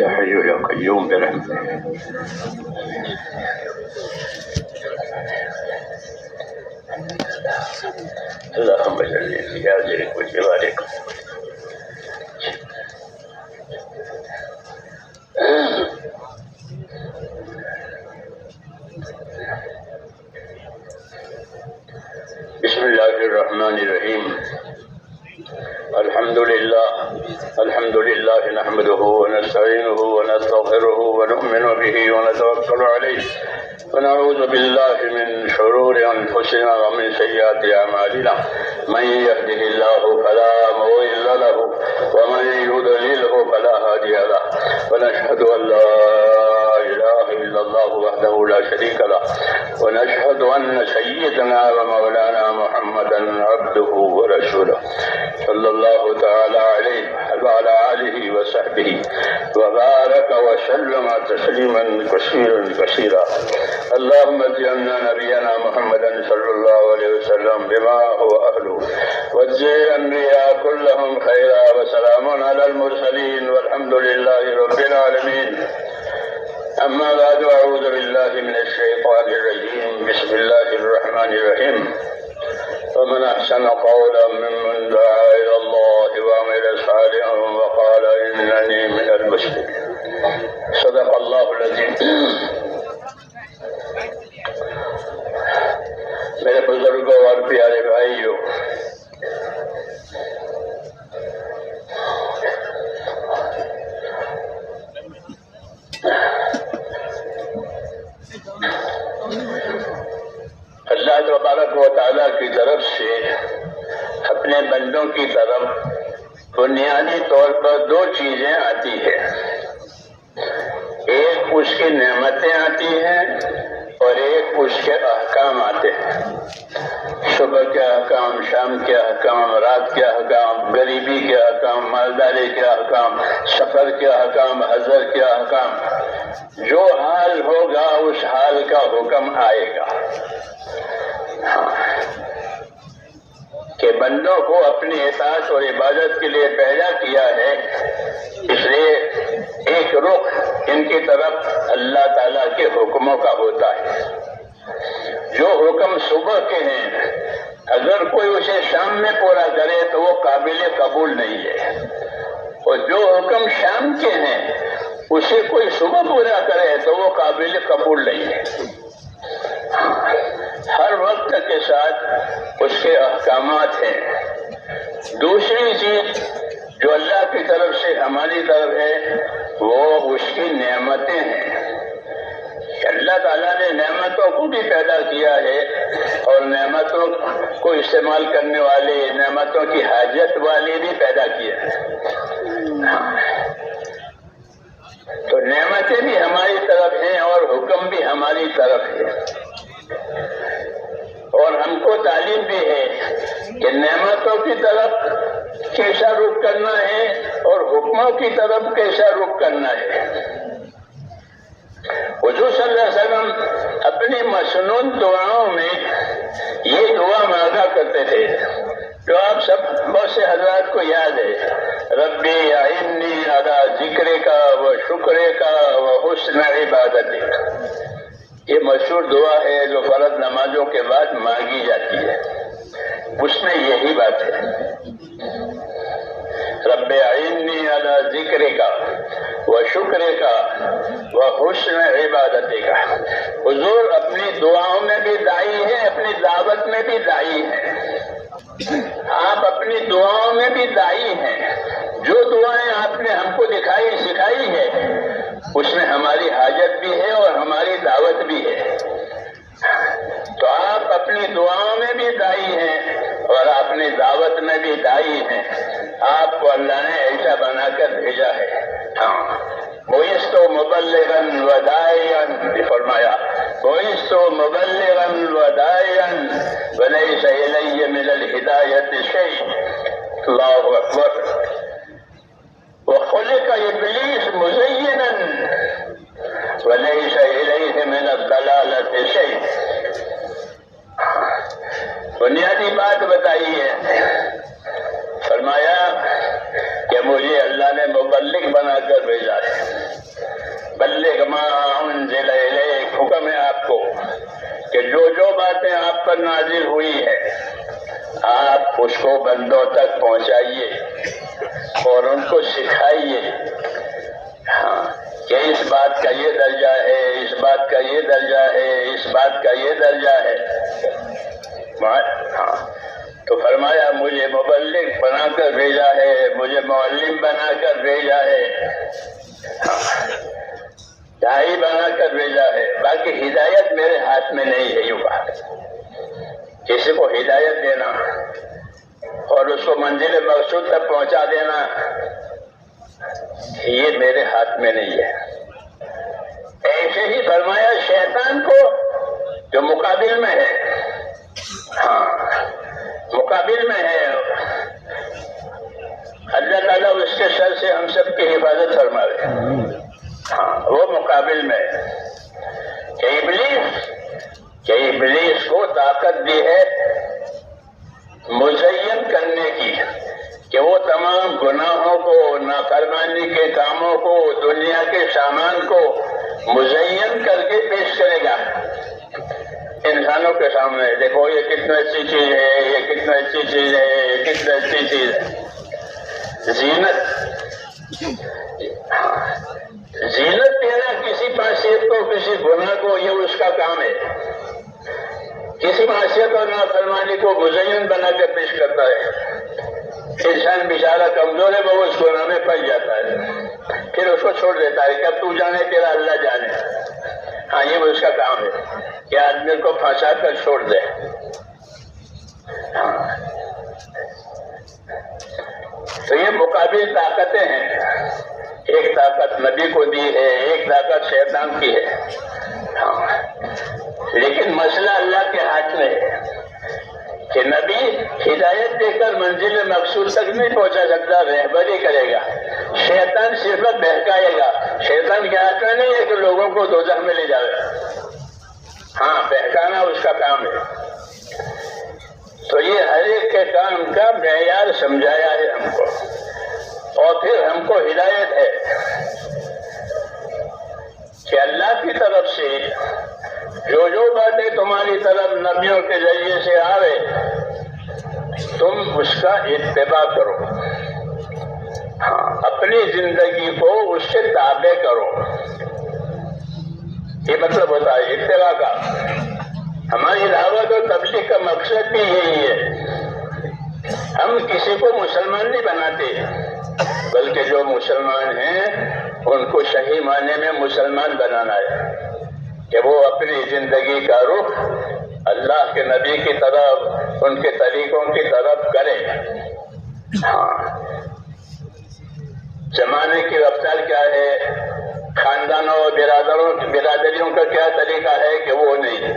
يا حي يا قيوم برحمتك اللهم صل بجلالك وجلالك. بسم الله الرحمن الرحيم. الحمد لله نحمده ونستعينه ونستغفره ونؤمن به ونتوكل عليه ونعوذ بالله من شرور أنفسنا ومن سيئات أعمالنا. من يهده الله فلا مضل له ومن يضلله فلا هادي له ونشهد أن لا إله إلا الله وحده لا شريك له ونشهد أن سيدنا ومولانا محمدا عبده ورسوله صلى الله تعالى عليه وعلى آله وصحبه وبارك وسلم تسليما كثيرا. اللهم اجعلنا نبينا محمدا صلى الله عليه وسلم بما هو أهله واجزي الأنبياء كلهم خيرا وسلام على المرسلين والحمد لله رب العالمين. أما بعد أعوذ بالله من الشيطان الرجيم. بسم الله الرحمن الرحيم. ومن أحسن قولا ممن دعا إلى الله وعمل صالحا وقال إنني من المسلمين. صدق الله العظيم. میرے بزرگوں اور پیارے بھائیوں، اللہ تبارک و تعالیٰ کی طرف سے اپنے بندوں کی طرف بنیادی طور پر دو چیزیں آتی ہیں. ایک اس کی نعمتیں آتی ہیں اور ایک اس کے احکام آتے ہیں. صبح کے احکام، شام کے احکام، رات کے احکام، غریبی کے احکام، مالداری کے احکام، سفر کے احکام، حضر کے احکام. جو حال ہوگا اس حال کا حکم آئے گا کہ بندوں کو اپنی اطاعت اور عبادت کے لیے پیدا کیا ہے. اس لیے ایک رخ ان کی طرف اللہ تعالیٰ کے حکموں کا ہوتا ہے. جو حکم صبح کے ہیں اگر کوئی اسے شام میں پورا کرے تو وہ قابل قبول نہیں ہے، اور جو حکم شام کے ہیں اسے کوئی صبح پورا کرے تو وہ قابل قبول نہیں ہے. ہر وقت کے ساتھ اس کے احکامات ہیں. دوسری چیز جو اللہ کی طرف سے ہماری طرف ہے وہ اس کی نعمتیں ہیں. اللہ تعالیٰ نے نعمتوں کو بھی پیدا کیا ہے اور نعمتوں کو استعمال کرنے والے، نعمتوں کی حاجت والے بھی پیدا کیے ہیں. تو نعمتیں بھی ہماری طرف ہیں اور حکم بھی ہماری طرف ہے. اور ہم کو تعلیم بھی ہے کہ نعمتوں کی طرف کیسا رخ کرنا ہے اور حکموں کی طرف کیسا رخ کرنا ہے. حضور صلی اللہ علیہ وسلم اپنی مسنون دعاؤں میں یہ دعا مانگا کرتے تھے جو آپ سب بہت سے حضرات کو یاد ہے. ربی اعنی علی ذکرک و شکرک و حسن عبادتک. یہ مشہور دعا ہے جو فرض نمازوں کے بعد مانگی جاتی ہے. اس میں یہی بات ہے، رب اعنی علی ذکرک و شکرک و حسن عبادتک. حضور اپنی دعاؤں میں بھی داعی ہے، اپنی دعوت میں بھی داعی ہے. آپ اپنی دعاؤں میں بھی داعی ہیں. جو دعائیں آپ نے ہم کو سکھائی ہے اس میں ہماری حاجت بھی ہے اور ہماری دعوت بھی ہے. تو آپ اپنی دعاؤں میں بھی داعی ہیں اور اپنی دعوت میں بھی داعی ہیں. آپ کو اللہ نے ایسا بنا کر بھیجا ہے. بعثت مبلغا وداعیا، فرمایا بعثت مبلغا وداعیا وليس الی من الہدایۃ شیء. اللہ اکبر. وخلق ابلیس مزینا وليس الیہ من الضلالۃ شیء. بنیادی بات بتائی ہے. فرمایا مبلغ بنا کر بھیجا ہے۔ بلغ ما انزل الیک، حکم ہے آپ کو کہ جو باتیں آپ پر نازل ہوئی ہے آپ اس کو بندوں تک پہنچائیے اور ان کو سکھائیے، ہاں کہ اس بات کا یہ درجہ ہے، اس بات کا یہ درجہ ہے، اس بات کا یہ درجہ ہے۔ ہاں تو فرمایا مجھے مبلغ بنا کر بھیجا ہے، مجھے معلم بنا کر بھیجا ہے، داعی بنا کر بھیجا ہے، باقی ہدایت میرے ہاتھ میں نہیں ہے۔ یوں بات کسی کو ہدایت دینا اور اس کو منزل مقصود تک پہنچا دینا یہ میرے ہاتھ میں نہیں ہے۔ ایسے ہی فرمایا شیطان کو جو مقابل میں ہے، ہاں مقابل میں ہے، اللہ تعالیٰ اس کے شر سے ہم سب کی حفاظت فرمائے، ہاں وہ مقابل میں کہ ابلیس کو طاقت دی ہے مزین کرنے کی، کہ وہ تمام گناہوں کو، نافرمانی کے کاموں کو، دنیا کے سامان کو مزین کر کے پیش کرے گا انسانوں کے سامنے۔ دیکھو یہ کتنا اچھی چیز ہے، یہ کتنا اچھی چیز ہے، یہ کتنا اچھی چیز ہے۔ زینت دینا کسی معصیت کو، کسی گناہ کو، یہ اس کا کام ہے۔ کسی معصیت اور نافرمانی کو مزین بنا کے پیش کرتا ہے۔ انسان بیچارہ کمزور ہے، وہ اس گناہ میں پھنس جاتا ہے، پھر اس کو چھوڑ دیتا ہے کہ تو جانے تیرا اللہ جانے۔ ہاں یہ اس کا کام ہے کہ آدمی کو پھنسا کر چھوڑ دے۔ تو یہ مقابل طاقتیں ہیں، ایک طاقت نبی کو دی ہے، ایک طاقت شیطان کی ہے، لیکن مسئلہ اللہ کے ہاتھ میں ہے کہ نبی ہدایت دے کر منزل مقصود تک نہیں پہنچا سکتا، رہبری کرے گا، شیطان صرف بہکائے گا۔ شیطان کے ہاتھ میں نہیں ہے کہ لوگوں کو دوزخ میں لے جائے، ہاں بہکانا اس کا کام ہے۔ تو یہ ہر ایک کے کام کا معیار سمجھایا ہے ہم کو، اور پھر ہم کو ہدایت ہے کہ اللہ کی طرف سے جو باتیں تمہاری طرف نبیوں کے ذریعے سے آوے تم اس کا اتباع کرو، ہاں اپنی زندگی کو اس سے تابع کرو، یہ مطلب ہوتا ہے اتباع کا۔ ہماری دعوت اور تبلیغ کا مقصد بھی یہی ہے، ہم کسی کو مسلمان نہیں بناتے، بلکہ جو مسلمان ہیں ان کو صحیح معنی میں مسلمان بنانا ہے کہ وہ اپنی زندگی کا رخ اللہ کے نبی کی طرف، ان کے طریقوں کی طرف کرے۔ ہاں زمانے کی رفتار کیا ہے، خاندانوں اور برادریوں کا کیا طریقہ ہے کہ وہ نہیں،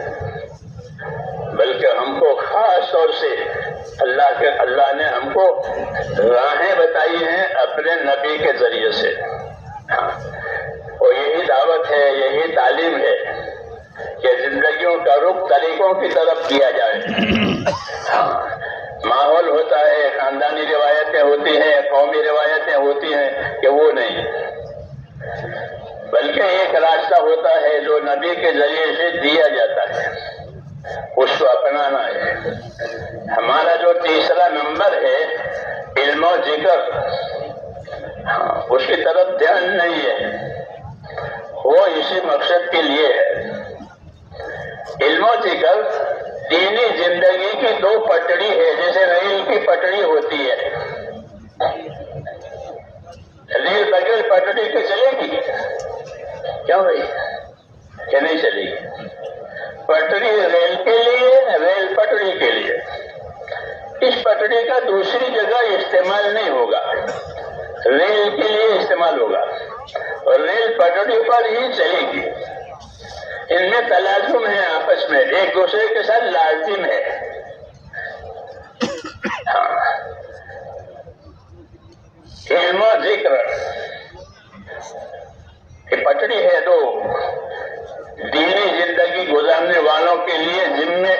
بلکہ ہم کو خاص طور سے اللہ نے ہم کو راہیں بتائی ہیں اپنے نبی کے ذریعے سے، اور یہی دعوت ہے، یہی تعلیم ہے کہ زندگیوں کا رخ طریقوں کی طرف کیا جائے۔ ماحول ہوتا ہے، خاندانی روایتیں ہوتی ہیں، قومی روایتیں ہوتی ہیں کہ وہ نہیں، بلکہ ایک راستہ ہوتا ہے جو نبی کے ذریعے سے دیا جاتا ہے، اس کو اپنانا ہے۔ ہمارا جو تیسرا نمبر ہے علم و ذکر، اس کی طرف دھیان نہیں ہے، وہ اسی مقصد کے لیے ہے۔ علم و ذکر دینی زندگی کی دو پٹڑی ہے، جیسے ریل کی پٹڑی ہوتی ہے، ریل بغیر پٹڑی کے چلے گی کیا بھائی کہ نہیں چلے گی؟ پٹڑی ریل کے لیے، ریل پٹڑی کے لیے، اس پٹڑی کا دوسری جگہ استعمال نہیں ہوگا، ریل کے لیے استعمال ہوگا، اور ریل پٹڑی پر ہی چلے گی۔ ان میں تلازم ہے، آپس میں ایک دوسرے کے ساتھ لازم ہے۔ علم و ذکر یہ پٹڑی ہے تو دینی زندگی گزارنے والوں کے لیے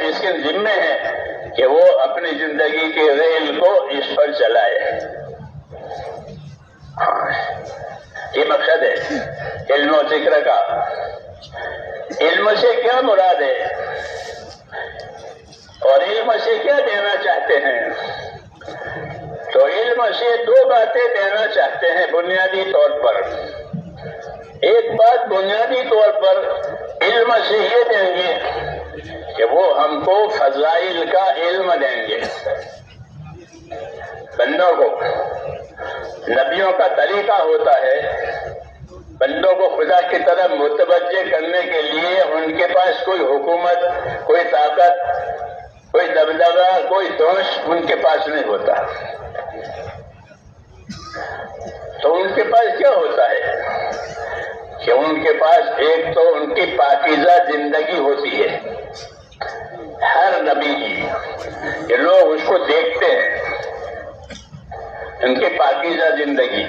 اس کے ذمے ہے کہ وہ اپنی زندگی کے ریل کو اس پر چلائے۔ یہ مقصد ہے علم و ذکر کا۔ علم سے کیا مراد ہے اور علم سے کیا دینا چاہتے ہیں؟ تو علم سے دو باتیں دینا چاہتے ہیں بنیادی طور پر۔ ایک بات بنیادی طور پر علم سے یہ دیں گے کہ وہ ہم کو فضائل کا علم دیں گے۔ بندوں کو نبیوں کا طریقہ ہوتا ہے بندوں کو خدا کی طرف متوجہ کرنے کے لیے ان کے پاس کوئی حکومت، کوئی طاقت، کوئی دبدبہ، کوئی دوش ان کے پاس نہیں ہوتا۔ تو ان کے پاس کیا ہوتا ہے کہ ان کے پاس ایک تو ان کی پاکیزہ زندگی ہوتی ہے ہر نبی کی، کہ لوگ اس کو دیکھتے ہیں، ان کی پاکیزہ زندگی۔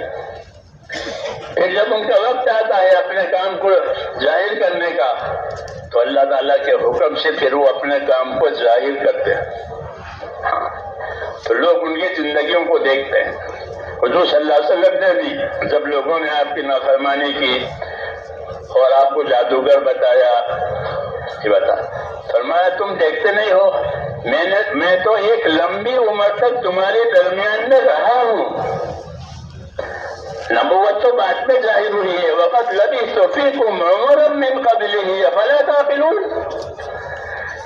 پھر جب ان کا وقت آتا ہے اپنے کام کو ظاہر کرنے کا تو اللہ تعالیٰ کے حکم سے پھر وہ اپنے کام کو ظاہر کرتے ہیں۔ تو لوگ ان کی زندگیوں کو دیکھتے ہیں۔ حضور صلی اللہ علیہ وسلم نے بھی جب لوگوں نے آپ کی نافرمانی کی اور آپ کو جادوگر بتایا، یہ بتا فرمایا تم دیکھتے نہیں ہو میں تو ایک لمبی عمر تک تمہارے درمیان میں رہا ہوں۔ نبوت تو بعد میں ظاہر ہوئی ہے۔ وقت لبثت فیکم عمرا من قبلہ افلا تعقلون،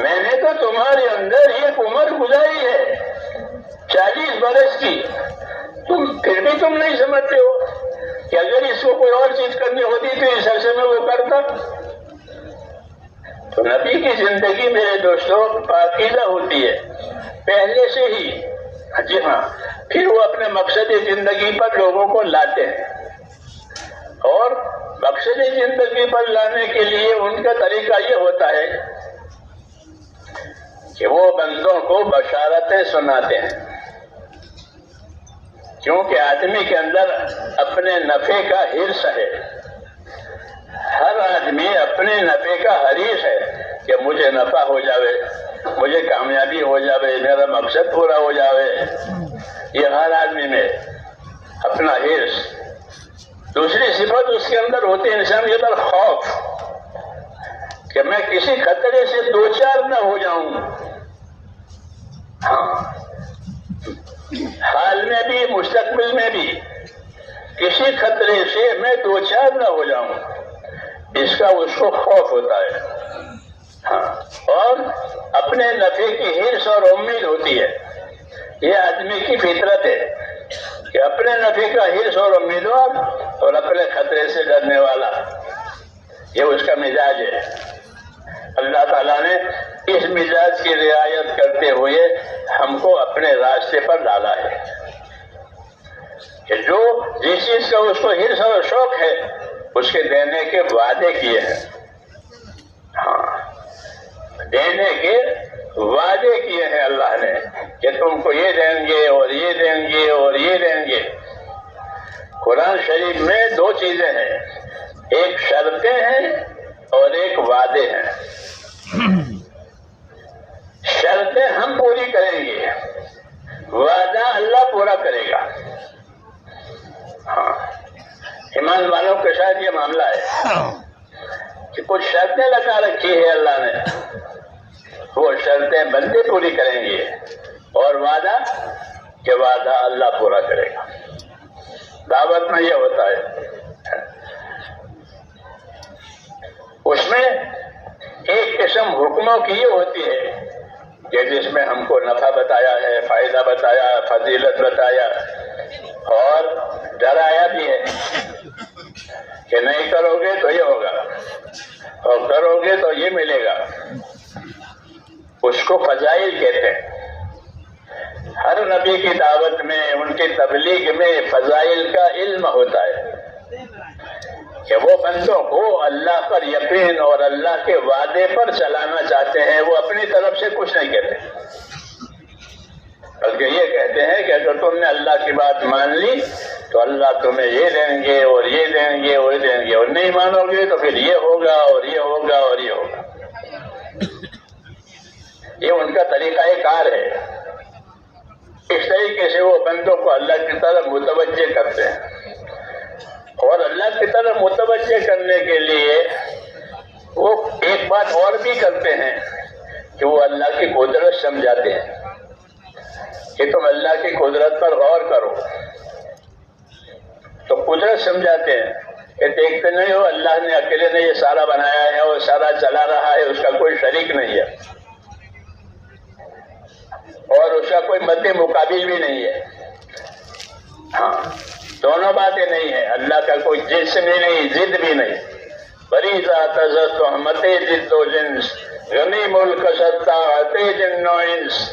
میں نے تو تمہارے اندر ایک عمر گزاری ہے 40 برس کی، پھر بھی تم نہیں سمجھتے ہو کہ اگر اس کو کوئی اور چیز کرنی ہوتی تو اس عرصے میں وہ کرتا۔ تو نبی کی زندگی میرے دوستوں پاکیزہ ہوتی ہے پہلے سے ہی، جی ہاں، پھر وہ اپنے مقصد زندگی پر لوگوں کو لاتے ہیں، اور مقصد زندگی پر لانے کے لیے ان کا طریقہ یہ ہوتا ہے کہ وہ بندوں کو بشارتیں سناتے ہیں، کیونکہ آدمی کے اندر اپنے نفع کا حرص ہے۔ ہر آدمی اپنے نفع کا حریص ہے کہ مجھے نفع ہو جاوے، مجھے کامیابی ہو جاوے، میرا مقصد پورا ہو جاوے۔ یہ ہر آدمی میں اپنا حرص۔ دوسری صفت اس کے اندر ہوتی ہے انسان کے اندر خوف، کہ میں کسی خطرے سے دوچار نہ ہو جاؤں، حال میں بھی مستقبل میں بھی کسی خطرے سے میں دوچار نہ ہو جاؤں، اس کا اس کو خوف ہوتا ہے۔ اور اپنے نفع کی حرص اور امید ہوتی ہے۔ یہ آدمی کی فطرت ہے کہ اپنے نفع کا حرص اور امیدوار اور اپنے خطرے سے ڈرنے والا، یہ اس کا مزاج ہے۔ اللہ تعالیٰ نے اس مزاج کی رعایت کرتے ہوئے ہم کو اپنے راستے پر ڈالا ہے کہ جو جس چیز کا اس کو حرص اور شوق ہے اس کے دینے کے وعدے کیے ہیں۔ دینے کے وعدے کیے ہیں اللہ نے کہ تم کو یہ دیں گے اور یہ دیں گے اور یہ دیں گے۔ قرآن شریف میں دو چیزیں ہیں، ایک شرطیں ہیں اور ایک وعدے ہیں۔ شرطیں ہم پوری کریں گے، وعدہ اللہ پورا کرے گا۔ ایمان والوں کے ساتھ یہ معاملہ ہے کہ کچھ شرطیں لگا رکھی ہے اللہ نے، وہ شرطیں بندے پوری کریں گے، اور وعدہ کہ وعدہ اللہ پورا کرے گا۔ دعوت میں یہ ہوتا ہے، اس میں ایک قسم حکموں کی یہ ہوتی ہے کہ جس میں ہم کو نفع بتایا ہے، فائدہ بتایا، فضیلت بتایا اور ڈرایا بھی ہے کہ نہیں کرو گے تو یہ ہوگا اور کرو گے تو یہ ملے گا۔ اس کو فضائل کہتے ہیں۔ ہر نبی کی دعوت میں، ان کی تبلیغ میں فضائل کا علم ہوتا ہے کہ وہ بندوں کو اللہ پر یقین اور اللہ کے وعدے پر چلانا چاہتے ہیں۔ وہ اپنی طرف سے کچھ نہیں کہتے، بلکہ یہ کہتے ہیں کہ اگر تم نے اللہ کی بات مان لی تو اللہ تمہیں یہ دیں گے اور یہ دیں گے اور یہ دیں گے، اور نہیں مانو گے تو پھر یہ ہوگا اور یہ ہوگا اور یہ ہوگا۔ یہ ان کا طریقہ کار ہے۔ اس طریقے سے وہ بندوں کو اللہ کی طرف متوجہ کرتے ہیں اور اللہ کی طرف متوجہ کرنے کے لیے وہ ایک بات اور بھی کرتے ہیں کہ وہ اللہ کی قدرت سمجھاتے ہیں کہ تم اللہ کی قدرت پر غور کرو، تو قدرت سمجھاتے ہیں کہ دیکھتے نہیں ہو اللہ نے اکیلے نے یہ سارا بنایا ہے اور سارا چلا رہا ہے، اس کا کوئی شریک نہیں ہے اور اس کا کوئی مد مقابل بھی نہیں ہے۔ ہاں، دونوں باتیں نہیں ہیں، اللہ کا کوئی جنس بھی نہیں، ضد بھی نہیں۔ بری ذات ازت تہمت ضد و جنس غنی ملک ستا عطے جن و انس۔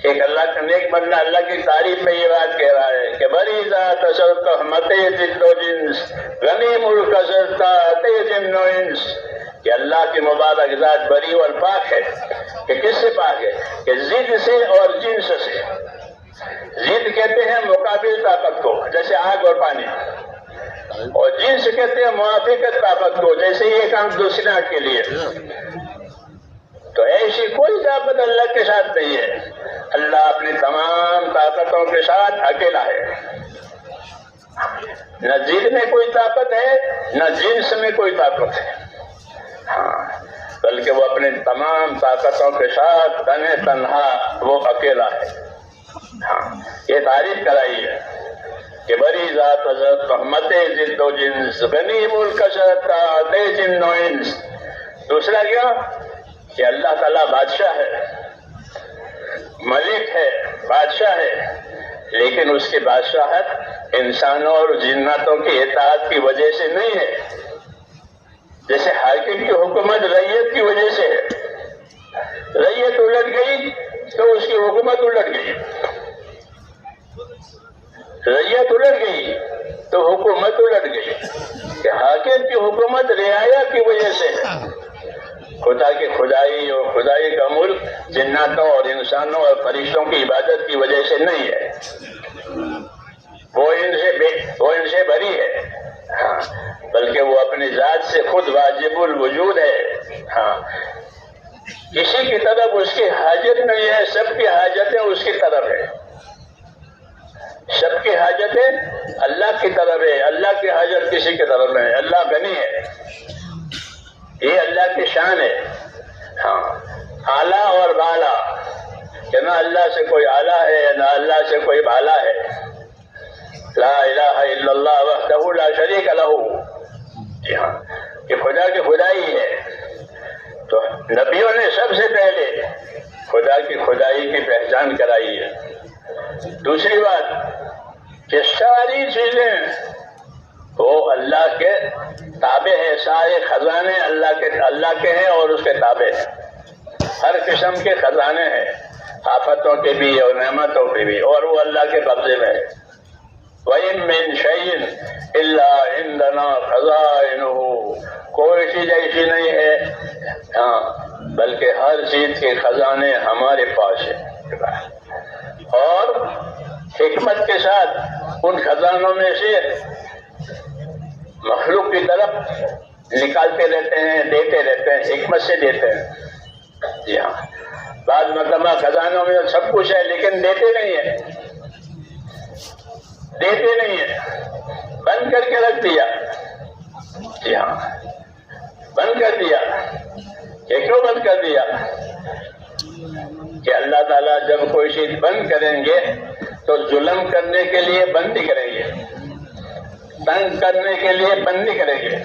ایک اللہ کا نیک بندہ اللہ کی تعریف میں یہ بات کہہ رہا ہے کہ بری ذات ازت تہمت ضد و جنس غنی ملک ستا عطے جن و انس، کہ اللہ کی مبارک ذات بری اور پاک ہے۔ کہ کس سے پاک ہے؟ کہ ضد سے اور جنس سے۔ ضد کہتے ہیں مقابل طاقت کو، جیسے آگ اور پانی، اور جنس کہتے ہیں موافقت طاقت کو، جیسے یہ کام دوسرے کے لیے۔ تو ایسی کوئی طاقت اللہ کے ساتھ نہیں ہے، اللہ اپنی تمام طاقتوں کے ساتھ اکیلا ہے۔ نہ ضد میں کوئی طاقت ہے، نہ جنس میں کوئی طاقت ہے، ہاں، بلکہ وہ اپنی تمام طاقتوں کے ساتھ تنہا تنہا وہ اکیلا ہے۔ ہاں، یہ تعریف کرائی ہے کہ بری ذات ازت تہمت ضد و جنس غنی ملک ستا عطے جن و انس۔ دوسرا کیا کہ اللہ تعالیٰ بادشاہ ہے، ملک ہے، بادشاہ ہے، لیکن اس کی بادشاہت انسانوں اور جناتوں کی اطاعت کی وجہ سے نہیں ہے۔ جیسے حاکم کی حکومت رعیت کی وجہ سے ہے، رعیت الٹ گئی تو اس کی حکومت الٹ گئی، رعیت الٹ گئی تو حکومت الٹ گئی۔ کہ حاکم کی حکومت رعایا کی وجہ سے ہے، خدا کی خدائی اور خدائی کا ملک جناتوں اور انسانوں اور فرشتوں کی عبادت کی وجہ سے نہیں ہے، وہ ان سے بری ہے، ہاں، بلکہ وہ اپنی ذات سے خود واجب الوجود ہے۔ ہاں، کسی کی طرف اس کی حاجت نہیں ہے، سب کی حاجتیں اس کی طرف ہے، سب کی حاجتیں اللہ کی طرف ہے، اللہ کی حاجت کسی کی طرف نہیں ہے۔ اللہ غنی ہے، یہ اللہ کی شان ہے، ہاں، اعلیٰ اور بالا، کہ نہ اللہ سے کوئی اعلیٰ ہے نہ اللہ سے کوئی بالا ہے۔ لا الہ الا اللہ وحدہ لا شریک لہ، جی ہاں، یہ خدا کی خدائی ہے۔ تو نبیوں نے سب سے پہلے خدا کی خدائی کی پہچان کرائی ہے۔ دوسری بات کہ ساری چیزیں وہ اللہ کے تابع ہیں، سارے خزانے اللہ کے ہیں اور اس کے تابع ہیں، ہر قسم کے خزانے ہیں، آفتوں کے بھی اور نعمتوں کے بھی، اور وہ اللہ کے قبضے میں ہے۔ وَإِن مِّن شَيْءٍ إِلَّا عِندَنَا خَزَائِنُهُ، کوئی چیز ایسی نہیں ہے، ہاں، بلکہ ہر چیز کے خزانے ہمارے پاس ہیں، اور حکمت کے ساتھ ان خزانوں میں سے مخلوق کی طرف نکالتے رہتے ہیں، دیتے رہتے ہیں، حکمت سے دیتے ہیں۔ جی ہاں، بعض مرتبہ خزانوں میں سب کچھ ہے لیکن دیتے نہیں ہیں، دیتے نہیں ہیں، بند کر کے رکھ دیا۔ جی ہاں، بند کر دیا۔ یہ کیوں بند کر دیا؟ کہ اللہ تعالیٰ جب کوئی چیز بند کریں گے تو ظلم کرنے کے لیے بند نہیں کریں گے، تنگ کرنے کے لیے بند نہیں کریں گے،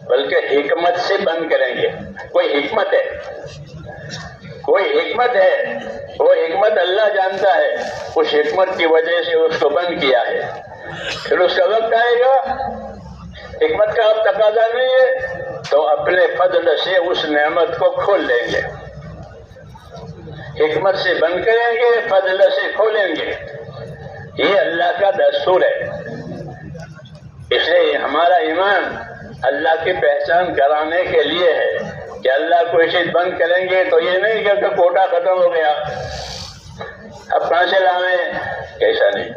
بلکہ حکمت سے بند کریں گے۔ کوئی حکمت ہے، کوئی حکمت ہے، وہ حکمت اللہ جانتا ہے، اس حکمت کی وجہ سے اس کو بند کیا ہے۔ پھر اس کا وقت آئے گا، حکمت کا اب تقاضا نہیں ہے تو اپنے فضل سے اس نعمت کو کھول لیں گے، حکمت سے بند کریں گے، فضل سے کھولیں گے۔ یہ اللہ کا دستور ہے۔ اس لیے ہمارا ایمان اللہ کی پہچان کرانے کے لیے ہے کہ اللہ کوئی چیز بند کریں گے تو یہ نہیں کہ کوٹا ختم ہو گیا، اب کہاں سے لائیں، ایسا نہیں،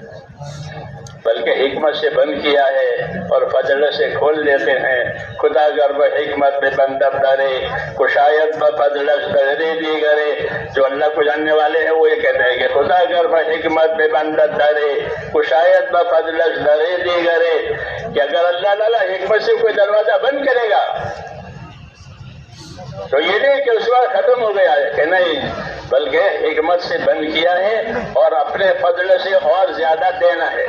بلکہ حکمت سے بند کیا ہے اور فضل سے کھول دیتے ہیں۔ خدا گر حکمت میں بندب دارے کشایت بفضل دہری دی گرے، جو اللہ کو جاننے والے ہیں وہ یہ کہتے ہیں کہ خدا گر حکمت میں بندب دارے کشایت بفضل دہری دی گرے، کہ اگر اللہ تعالیٰ حکمت سے کوئی دروازہ بند کرے گا تو یہ نہیں کہ اس وقت ختم ہو گیا ہے، کہ نہیں، بلکہ حکمت سے بند کیا ہے اور اپنے فضل سے اور زیادہ دینا ہے۔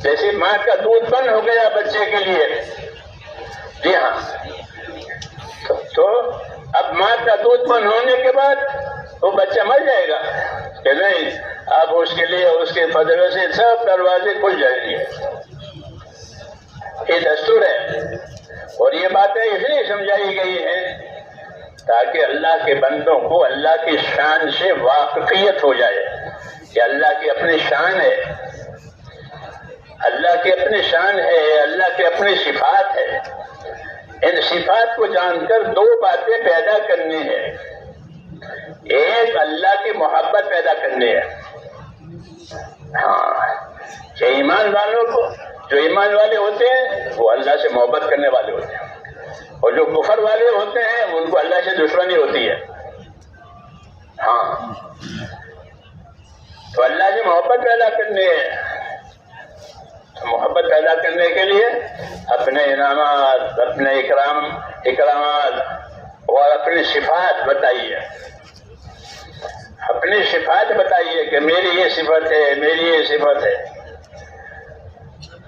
جیسے ماں کا دودھ بند ہو گیا بچے کے لیے، جی ہاں، تو اب ماں کا دودھ بند ہونے کے بعد وہ بچہ مر جائے گا، کہ نہیں، اب اس کے لیے اس کے فضل سے سب دروازے کھل جائیں گے۔ یہ دستور ہے، اور یہ باتیں اس لیے سمجھائی گئی ہیں تاکہ اللہ کے بندوں کو اللہ کی شان سے واقفیت ہو جائے کہ اللہ کی اپنی شان ہے، اللہ کی اپنی شان ہے، اللہ کی اپنی صفات ہے۔ ان صفات کو جان کر دو باتیں پیدا کرنی ہیں، ایک اللہ کی محبت پیدا کرنی ہے، ہاں، کہ ایمان والوں کو، جو ایمان والے ہوتے ہیں وہ اللہ سے محبت کرنے والے ہوتے ہیں، اور جو کفر والے ہوتے ہیں ان کو اللہ سے دشمنی ہوتی ہے، ہاں، تو اللہ سے محبت پیدا کرنی ہے۔ محبت پیدا کرنے کے لیے اپنے انعامات، اپنے اکرامات اور اپنی صفات بتائیے، اپنی صفات بتائیے کہ میری یہ صفت ہے، میری یہ صفت ہے،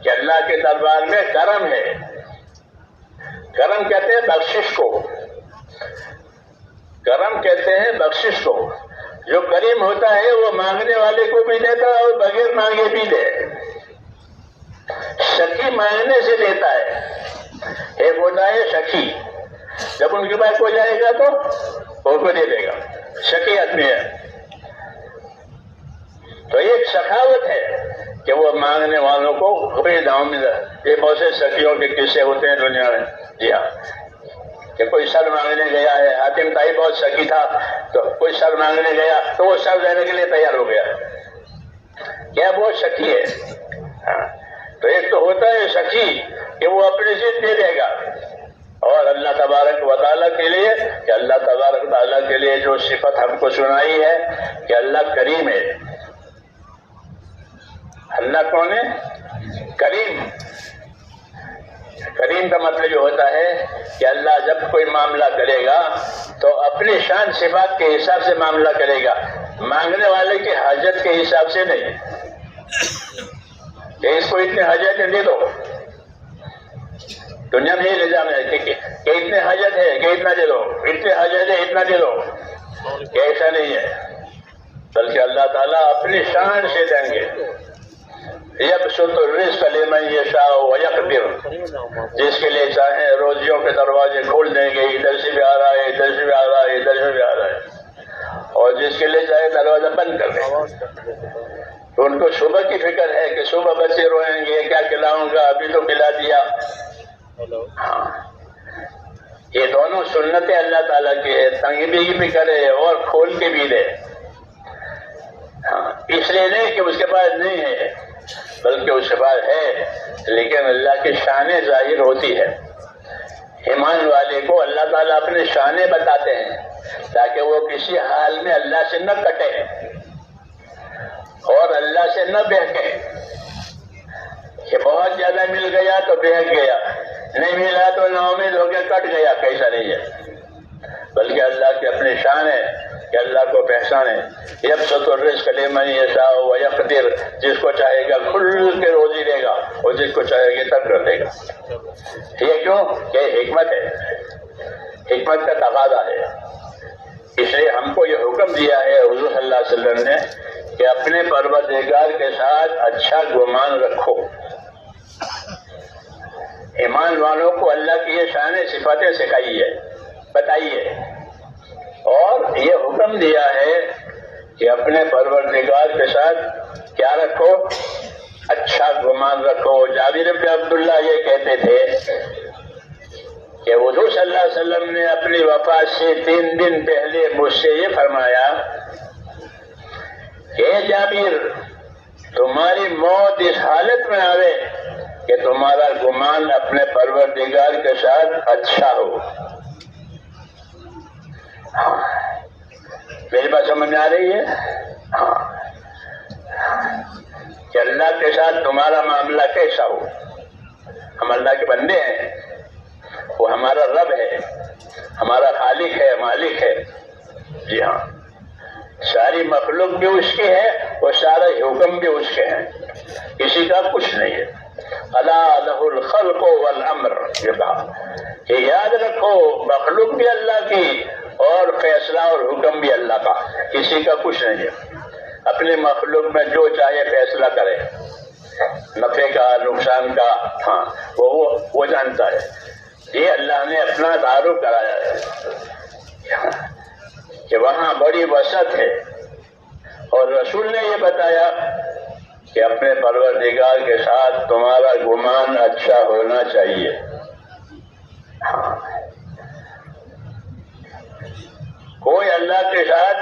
کہ اللہ کے دربار میں کرم ہے۔ کرم کہتے ہیں بخشش کو، کرم کہتے ہیں بخشش کو۔ جو کریم ہوتا ہے وہ مانگنے والے کو بھی دیتا ہے اور بغیر مانگے بھی دے۔ سخی مانگنے سے دیتا ہے، ایک ہوتا ہے سخی، جب ان کے پاس ہو جائے گا تو وہ کو دے دے گا، سخی آدمی ہے۔ تو ایک سخاوت ہے کہ وہ مانگنے والوں کو کوئی داؤں میں، یہ بہت سے سخیوں کے قصے ہوتے ہیں دنیا میں، جی ہاں، کہ کوئی سر مانگنے گیا ہے، حاتم طائی بہت سخی تھا، تو کوئی سر مانگنے گیا تو وہ سر دینے کے لیے تیار ہو گیا، کیا بہت سخی ہے۔ تو ایک تو ہوتا ہے سخی کہ وہ اپنی ضد دے دے گا، اور اللہ تبارک و تعالیٰ کے لیے، کہ اللہ تبارک و تعالیٰ کے لیے جو صفت ہم کو سنائی ہے کہ اللہ کریم ہے۔ اللہ کون ہے؟ کریم۔ کریم کا مطلب یہ ہوتا ہے کہ اللہ جب کوئی معاملہ کرے گا تو اپنی شان صفات کے حساب سے معاملہ کرے گا، مانگنے والے کی حاجت کے حساب سے نہیں، کہ اس کو اتنے حاجت دے دو۔ دنیا میں یہ نظام ہے کہ اتنے حاجت ہے کہ اتنا دے دو، اتنے حاجت ہے اتنا دے دو، کہ ایسا نہیں ہے، بلکہ اللہ تعالیٰ اپنی شان سے دیں گے۔ یبسط الرزق لمن یشاء ویقدر، جس کے لیے چاہیں روزیوں کے دروازے کھول دیں گے، ادھر سے بھی آ رہا ہے، ادھر سے بھی آ رہا ہے، ادھر سے بھی آ رہا ہے، اور جس کے لیے چاہے دروازہ بند کر دیں۔ تو ان کو صبح کی فکر ہے کہ صبح بچے روئیں گے، کیا کھلاؤں گا، ابھی تو کھلا دیا۔ ہاں، یہ دونوں سنتیں اللہ تعالیٰ کی ہے، تنگ بھی کرے اور کھول کے بھی دے۔ ہاں، اس لیے نہیں کہ اس کے پاس نہیں ہے، بلکہ اس کے پاس ہے، لیکن اللہ کی شانیں ظاہر ہوتی ہے۔ ایمان والے کو اللہ تعالیٰ اپنے شانیں بتاتے ہیں تاکہ وہ کسی حال میں اللہ سے نہ کٹے اور اللہ سے نہ بہکے، کہ بہت زیادہ مل گیا تو بہک گیا، نہیں ملا تو نا امید ہو کے کٹ گیا، کیسا نہیں ہے، بلکہ اللہ کی اپنی شان ہے کہ اللہ کو پہچانے۔ یبسط الرزق لمن یشاء ویقدر، جس کو چاہے گا کھل کے روزی دے گا اور جس کو چاہے گا تنگ کر دے گا۔ یہ کیوں؟ کہ حکمت ہے، حکمت کا تقاضا ہے۔ اس لیے ہم کو یہ حکم دیا ہے حضور صلی اللہ علیہ وسلم نے کہ اپنے پروردگار کے ساتھ اچھا گمان رکھو۔ ایمان والوں کو اللہ کی یہ شان صفاتیں سکھائیے، بتائیے، اور یہ حکم دیا ہے کہ اپنے پروردگار کے ساتھ کیا رکھو؟ اچھا گمان رکھو۔ جابر بن عبداللہ یہ کہتے تھے کہ حضور صلی اللہ علیہ وسلم نے اپنی وفات سے 3 دن پہلے مجھ سے یہ فرمایا کہ اے جابر، تمہاری موت اس حالت میں آوے کہ تمہارا گمان اپنے پروردگار کے ساتھ اچھا ہو۔ ہاں، میری بات سمجھ میں آ رہی ہے؟ ہاں، کہ اللہ کے ساتھ تمہارا معاملہ کیسا ہو. ہم اللہ کے بندے ہیں، وہ ہمارا رب ہے، ہمارا خالق ہے، مالک ہے. جی ہاں، ساری مخلوق بھی اس کی ہے اور سارے حکم بھی اس کے ہیں، کسی کا کچھ نہیں ہے. الا لہ الخلق والامر، یہ کہا کہ یاد رکھو مخلوق بھی اللہ کی اور فیصلہ اور حکم بھی اللہ کا، کسی کا کچھ نہیں ہے. اپنی مخلوق میں جو چاہے فیصلہ کرے، نفع کا نقصان کا، ہاں وہ جانتا ہے. یہ اللہ نے اپنا تعارف کرایا ہے کہ وہاں بڑی وسعت ہے، اور رسول نے یہ بتایا کہ اپنے پروردگار کے ساتھ تمہارا گمان اچھا ہونا چاہیے. ہاں، کوئی اللہ کے ساتھ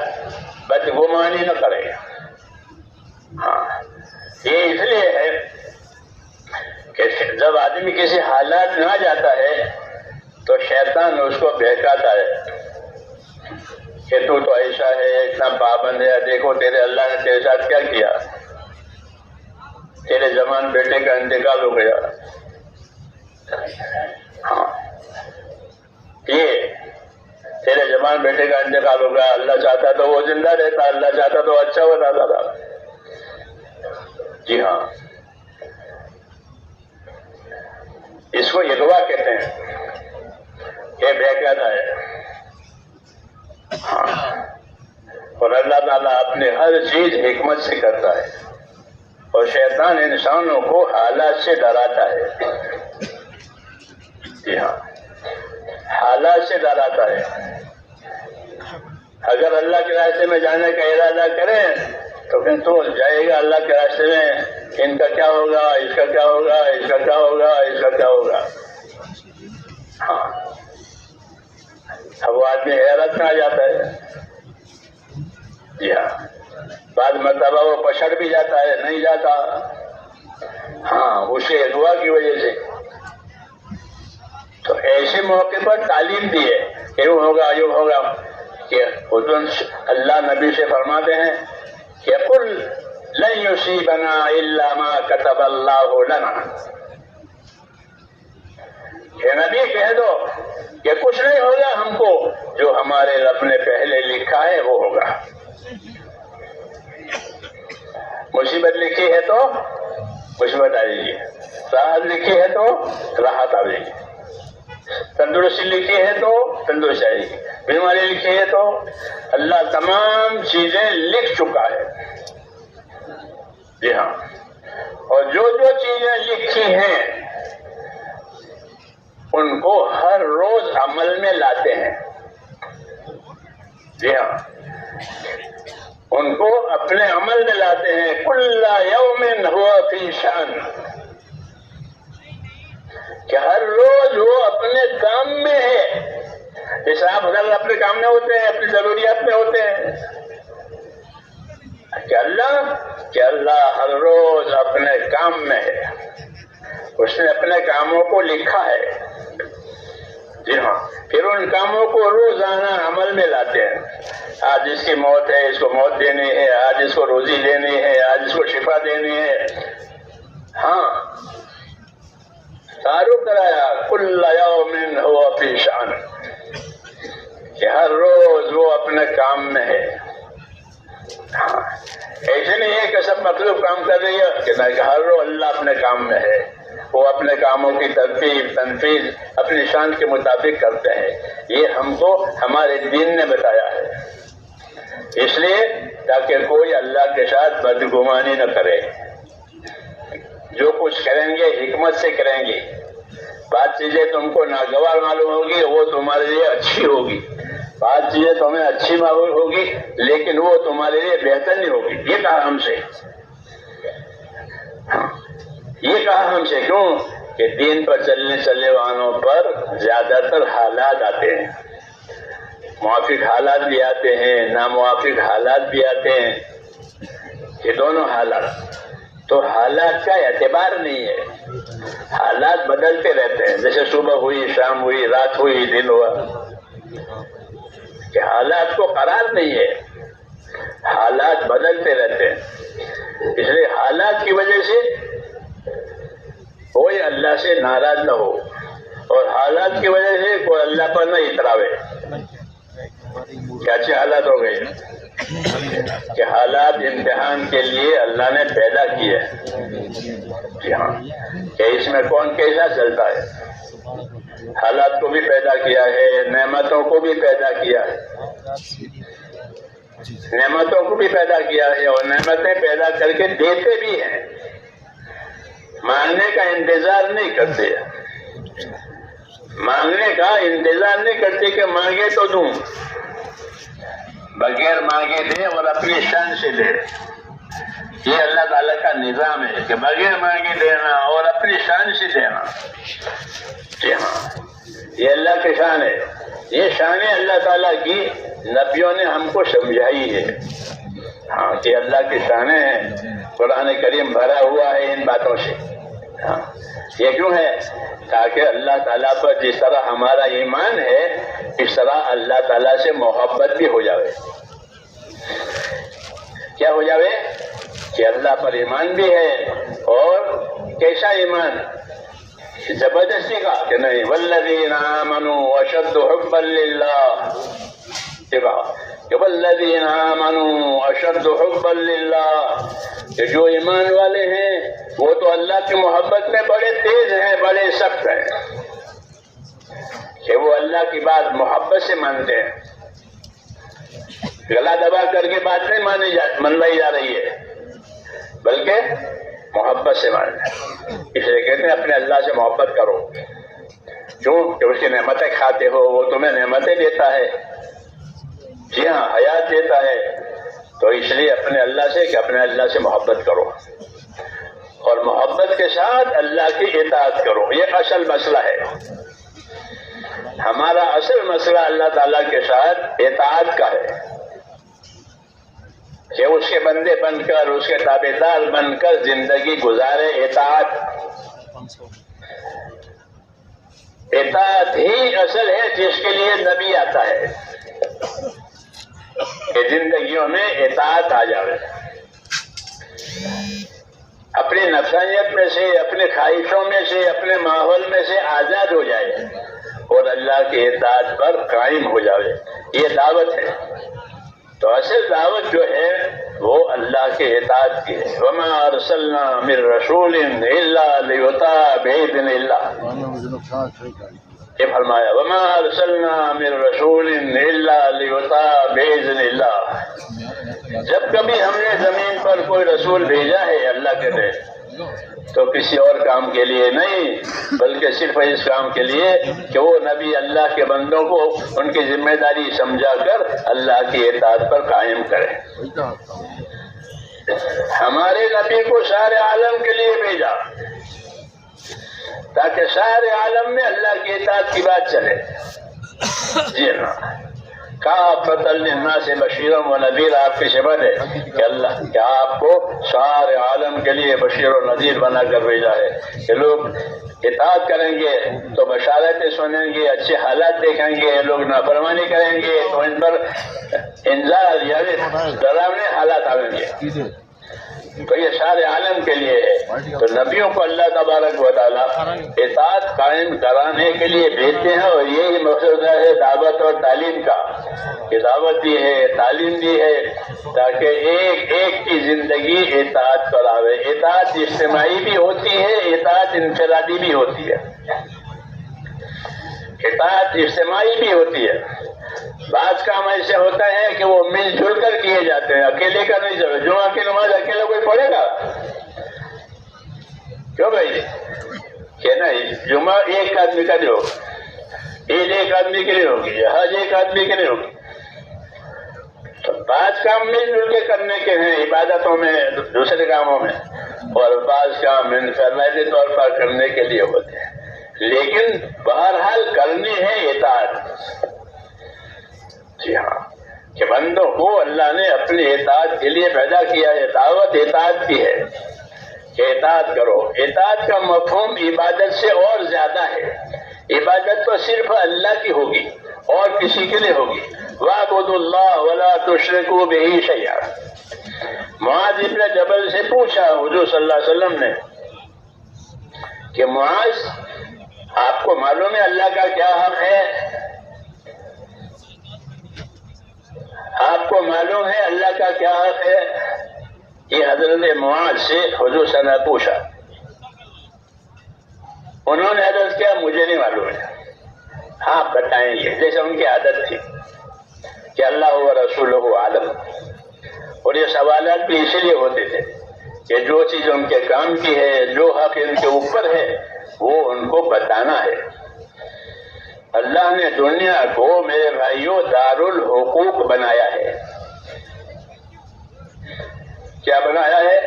بدگمانی نہ کرے. ہاں، یہ اس لیے ہے کہ جب آدمی کسی حالات میں آ جاتا ہے تو شیطان اس کو بہکاتا ہے کہ تو ایسا ہے، اتنا پابند ہے، دیکھو تیرے اللہ نے تیرے ساتھ کیا کیا، تیرے جوان بیٹے کا انتقال ہو گیا. ہاں، یہ تیرے جوان بیٹے کا انتقال ہو گیا، اللہ چاہتا تو وہ زندہ رہتا، اللہ چاہتا تو اچھا ہوتا تھا. جی ہاں، اس کو اغوا کہتے ہیں، یہ بہکاتا ہے. ہاں، اور اللہ تعالیٰ اپنے ہر چیز حکمت سے کرتا ہے، اور شیطان انسانوں کو حالات سے ڈراتا ہے. جی ہاں، حالات سے ڈراتا ہے. اگر اللہ کے راستے میں جانے کا ارادہ کریں تو پھر تو جائے گا اللہ کے راستے میں، ان کا کیا ہوگا، اس کا کیا ہوگا، اس کا کیا ہوگا، اس کا کیا ہوگا. ہاں، اب وہ آدمی حیرت میں آ جاتا ہے. جی ہاں، بعض مرتبہ وہ پچھڑ بھی جاتا ہے، نہیں جاتا. ہاں، اسے اغوا کی وجہ سے. تو ایسے موقع پر تعلیم دی ہے کہ یوں ہوگا، یوں ہوگا. کہ حضور اللہ نبی سے فرماتے ہیں کہ قل لن یصیبنا الا ما كتب اللہ لنا. کہ نبی کہہ دو کہ کچھ نہیں ہوگا ہم کو، جو ہمارے رب نے پہلے لکھا ہے وہ ہوگا. مصیبت لکھی ہے تو مصیبت آئے گی، راحت لکھی ہے تو راحت آئے گی، تندرستی لکھی ہے تو تندرستی آئے گی، بیماری لکھی ہے تو اللہ تمام چیزیں لکھ چکا ہے. جی ہاں، اور جو جو چیزیں لکھی ہیں ان کو ہر روز عمل میں لاتے ہیں. جی ہاں، ان کو اپنے عمل میں لاتے ہیں. کل یوم هو فی شأن، کہ ہر روز وہ اپنے کام میں ہے. جیسے آپ حضرت اپنے کام میں ہوتے ہیں، اپنی ضروریات میں ہوتے ہیں، کہ اللہ ہر روز اپنے کام میں ہے. اس نے اپنے کاموں کو لکھا ہے. جی ہاں، پھر ان کاموں کو روزانہ عمل میں لاتے ہیں. آج اس کی موت ہے، اس کو موت دینی ہے، آج اس کو روزی دینی ہے، آج اس کو شفا دینی ہے. ہاں، تعارف کرایا کل یوم هو فی شأن، کہ ہر روز وہ اپنے کام میں ہے. ہاں، ایسے نہیں ہے کہ سب مخلوق کام کر رہی ہے، کہ ہر روز اللہ اپنے کام میں ہے. وہ اپنے کاموں کی ترتیب تنفیذ اپنی شان کے مطابق کرتے ہیں. یہ ہم کو ہمارے دین نے بتایا ہے، اس لیے تاکہ کوئی اللہ کے ساتھ بدگمانی نہ کرے. جو کچھ کریں گے حکمت سے کریں گے. بعض چیزیں تم کو ناگوار معلوم ہوگی، وہ تمہارے لیے اچھی ہوگی. بعض چیزیں تمہیں اچھی معلوم ہوگی لیکن وہ تمہارے لیے بہتر نہیں ہوگی. یہ کہا ہم سے، یہ کہا ہم سے. کیوں؟ کہ دین پر چلنے والوں پر زیادہ تر حالات آتے ہیں. موافق حالات بھی آتے ہیں، ناموافق حالات بھی آتے ہیں. یہ دونوں حالات، تو حالات کا اعتبار نہیں ہے. حالات بدلتے رہتے ہیں. جیسے صبح ہوئی، شام ہوئی، رات ہوئی، دن ہوا، کہ حالات کو قرار نہیں ہے. حالات بدلتے رہتے ہیں. اس لیے حالات کی وجہ سے کوئی اللہ سے ناراض نہ ہو، اور حالات کی وجہ سے کوئی اللہ پر نہ اتراوے۔ کیا اچھے حالات ہو گئے کہ حالات امتحان کے لیے اللہ نے پیدا کیے، جی ہاں، کہ اس میں کون کیسا چلتا ہے۔ حالات کو بھی پیدا کیا ہے، نعمتوں کو بھی پیدا کیا ہے، نعمتوں کو بھی پیدا کیا ہے، اور نعمتیں پیدا کر کے دیتے بھی ہیں، مانگنے کا انتظار نہیں کرتے، مانگنے کا انتظار نہیں کرتے کہ مانگے تو دوں، بغیر مانگے دے اور اپنی شان سے دے۔ یہ اللہ تعالیٰ کا نظام ہے کہ بغیر مانگے دینا اور اپنی شان سے دینا۔ جی ہاں، یہ اللہ کی شان ہے، یہ شان اللہ تعالیٰ کی نبیوں نے ہم کو سمجھائی ہے۔ ہاں، یہ اللہ کی شانیں ہیں، قرآن کریم بھرا ہوا ہے ان باتوں سے۔ ہاں، یہ کیوں ہے؟ تاکہ اللہ تعالیٰ پر جس طرح ہمارا ایمان ہے، اس طرح اللہ تعالیٰ سے محبت بھی ہو جاوے۔ کیا ہو جاوے؟ کہ اللہ پر ایمان بھی ہے، اور کیسا ایمان؟ زبردستی کا کہ نہیں، والذین آمنوا اشد حبا للہ، کہ والذین آمنوا اشد حبا للہ، کہ جو ایمان والے ہیں وہ تو اللہ کی محبت میں بڑے تیز ہیں، بڑے سخت ہیں، کہ وہ اللہ کی بات محبت سے مانتے ہیں، گلا دبا کر کے بات نہیں منوائی جا رہی ہے، بلکہ محبت سے مانتے ہیں۔ اس لیے کہتے ہیں اپنے اللہ سے محبت کرو، کیوں کہ اس کی نعمتیں کھاتے ہو، وہ تمہیں نعمتیں دیتا ہے، جی ہاں، حیات دیتا ہے، تو اس لیے اپنے اللہ سے کہ اپنے اللہ سے محبت کرو، اور محبت کے ساتھ اللہ کی اطاعت کرو۔ یہ اصل مسئلہ ہے ہمارا، اصل مسئلہ اللہ تعالیٰ کے ساتھ اطاعت کا ہے، کہ اس کے بندے بن کر، اس کے تابعدار بن کر زندگی گزارے۔ اطاعت ہی اصل ہے جس کے لیے نبی آتا ہے، کہ زندگیوں میں اطاعت آ جائے، اپنی نفسانیت میں سے، اپنے خواہشوں میں سے، اپنے ماحول میں سے آزاد ہو جائے، اور اللہ کی اطاعت پر قائم ہو جائے۔ یہ دعوت ہے، تو اصل دعوت جو ہے وہ اللہ کے اطاعت کی ہے۔ وما ارسلنا من رسول الا لیطاع باذن اللہ، یہ فرمایا، وما ارسلنا من رسول الا لیطاع باذن اللہ۔ جب کبھی ہم نے زمین پر کوئی رسول بھیجا ہے اللہ کے دے، تو کسی اور کام کے لیے نہیں، بلکہ صرف اس کام کے لیے کہ وہ نبی اللہ کے بندوں کو ان کی ذمہ داری سمجھا کر اللہ کی اطاعت پر قائم کرے۔ ہمارے نبی کو سارے عالم کے لیے بھیجا، تاکہ سارے عالم میں اللہ کی اطاعت کی بات چلے۔ جی ہاں، کافۃ للناس بشیرا و نذیر آپ کی صفت ہے کہ اللہ کیا آپ کو سارے عالم کے لیے بشیر و نذیر بنا کر بھیجا ہے، کہ لوگ اطاعت کریں گے تو بشارتیں سنیں گے، اچھے حالات دیکھیں گے، لوگ نافرمانی کریں گے تو ان پر انذار یعنی ڈراونے حالات آئیں گے، تو یہ سارے عالم کے لیے ہے۔ تو نبیوں کو اللہ تبارک و تعالیٰ اطاعت قائم کرانے کے لیے بھیجتے ہیں، اور یہی مقصد ہے دعوت اور تعلیم کا، کہ دعوت دی ہے، تعلیم دی ہے، تاکہ ایک ایک کی زندگی اطاعت پر آوے۔ اطاعت اجتماعی بھی ہوتی ہے، اطاعت انفرادی بھی ہوتی ہے، اطاعت اجتماعی بھی ہوتی ہے۔ بعض کام ایسے ہوتا ہے کہ وہ مل جل کر کیے جاتے ہیں، اکیلے کا نہیں چلے۔ جمعہ کی نماز اکیلے کوئی پڑھے گا؟ کیوں بھائی؟ کہ نہیں، جمعہ ایک آدمی کا نہیں ہوگا، عید ایک آدمی کے لیے ہوگی، حج ایک آدمی کے لیے ہوگی۔ تو بعض کام مل جل کے کرنے کے ہیں عبادتوں میں، دوسرے کاموں میں، اور بعض کام انفرادی طور پر کرنے کے لیے ہوتے ہیں، لیکن بہرحال کرنی ہے اطاعت۔ جی ہاں، کہ بندوں کو اللہ نے اپنی اطاعت کے لیے پیدا کیا ہے، دعوت اطاعت کی ہے کہ اطاعت کرو۔ اطاعت کا مفہوم عبادت سے اور زیادہ ہے، عبادت تو صرف اللہ کی ہوگی اور کسی کے لیے ہوگی۔ وَاعْبُدُوا اللَّهَ وَلَا تُشْرِكُوا بِهِ شَيْئًا، معاذ ابن جبل سے پوچھا حضور صلی اللہ علیہ وسلم نے کہ معاذ آپ کو معلوم ہے اللہ کا کیا حق ہے؟ آپ کو معلوم ہے اللہ کا کیا حق ہے؟ یہ حضرت معاذ سے حضور صلی اللہ علیہ وسلم نے پوچھا. انہوں نے عرض کیا مجھے نہیں معلوم ہے. ہاں بتائیں گے. جیسے ان کی عادت تھی کہ اللہ و رسولہ عالم. اور یہ سوالات بھی اسی لیے ہوتے تھے کہ جو چیز ان کے کام کی ہے، جو حق ان کے اوپر ہے، وہ ان کو بتانا ہے. اللہ نے دنیا کو میرے بھائیوں دارالحقوق بنایا ہے. کیا بنایا ہے؟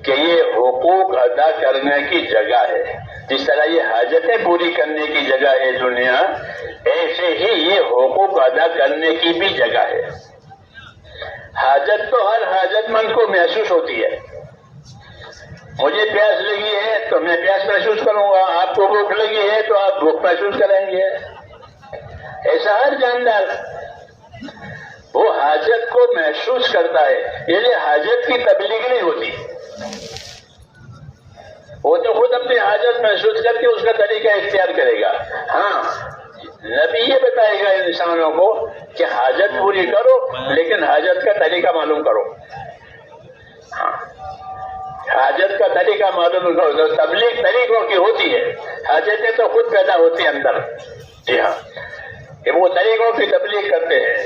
کہ یہ حقوق ادا کرنے کی جگہ ہے. جس طرح یہ حاجتیں پوری کرنے کی جگہ ہے دنیا، ایسے ہی یہ حقوق ادا کرنے کی بھی جگہ ہے. حاجت تو ہر حاجت مند کو محسوس ہوتی ہے. مجھے پیاس لگی ہے تو میں پیاس محسوس کروں گا، آپ کو بھوک لگی ہے تو آپ بھوک محسوس کریں گے. ایسا ہر جاندار وہ حاجت کو محسوس کرتا ہے. یعنی حاجت کی تبلیغ نہیں ہوتی، وہ تو خود اپنی حاجت محسوس کر کے اس کا طریقہ اختیار کرے گا. ہاں نبی یہ بتائے گا انسانوں کو کہ حاجت پوری کرو لیکن حاجت کا طریقہ معلوم کرو. ہاں حاجت کا طریقہ معلوم کرو. تو تبلیغ طریقوں کی ہوتی ہے، حاجتیں تو خود پیدا ہوتی ہیں اندر. جی ہاں کہ وہ طریقوں کی تبلیغ کرتے ہیں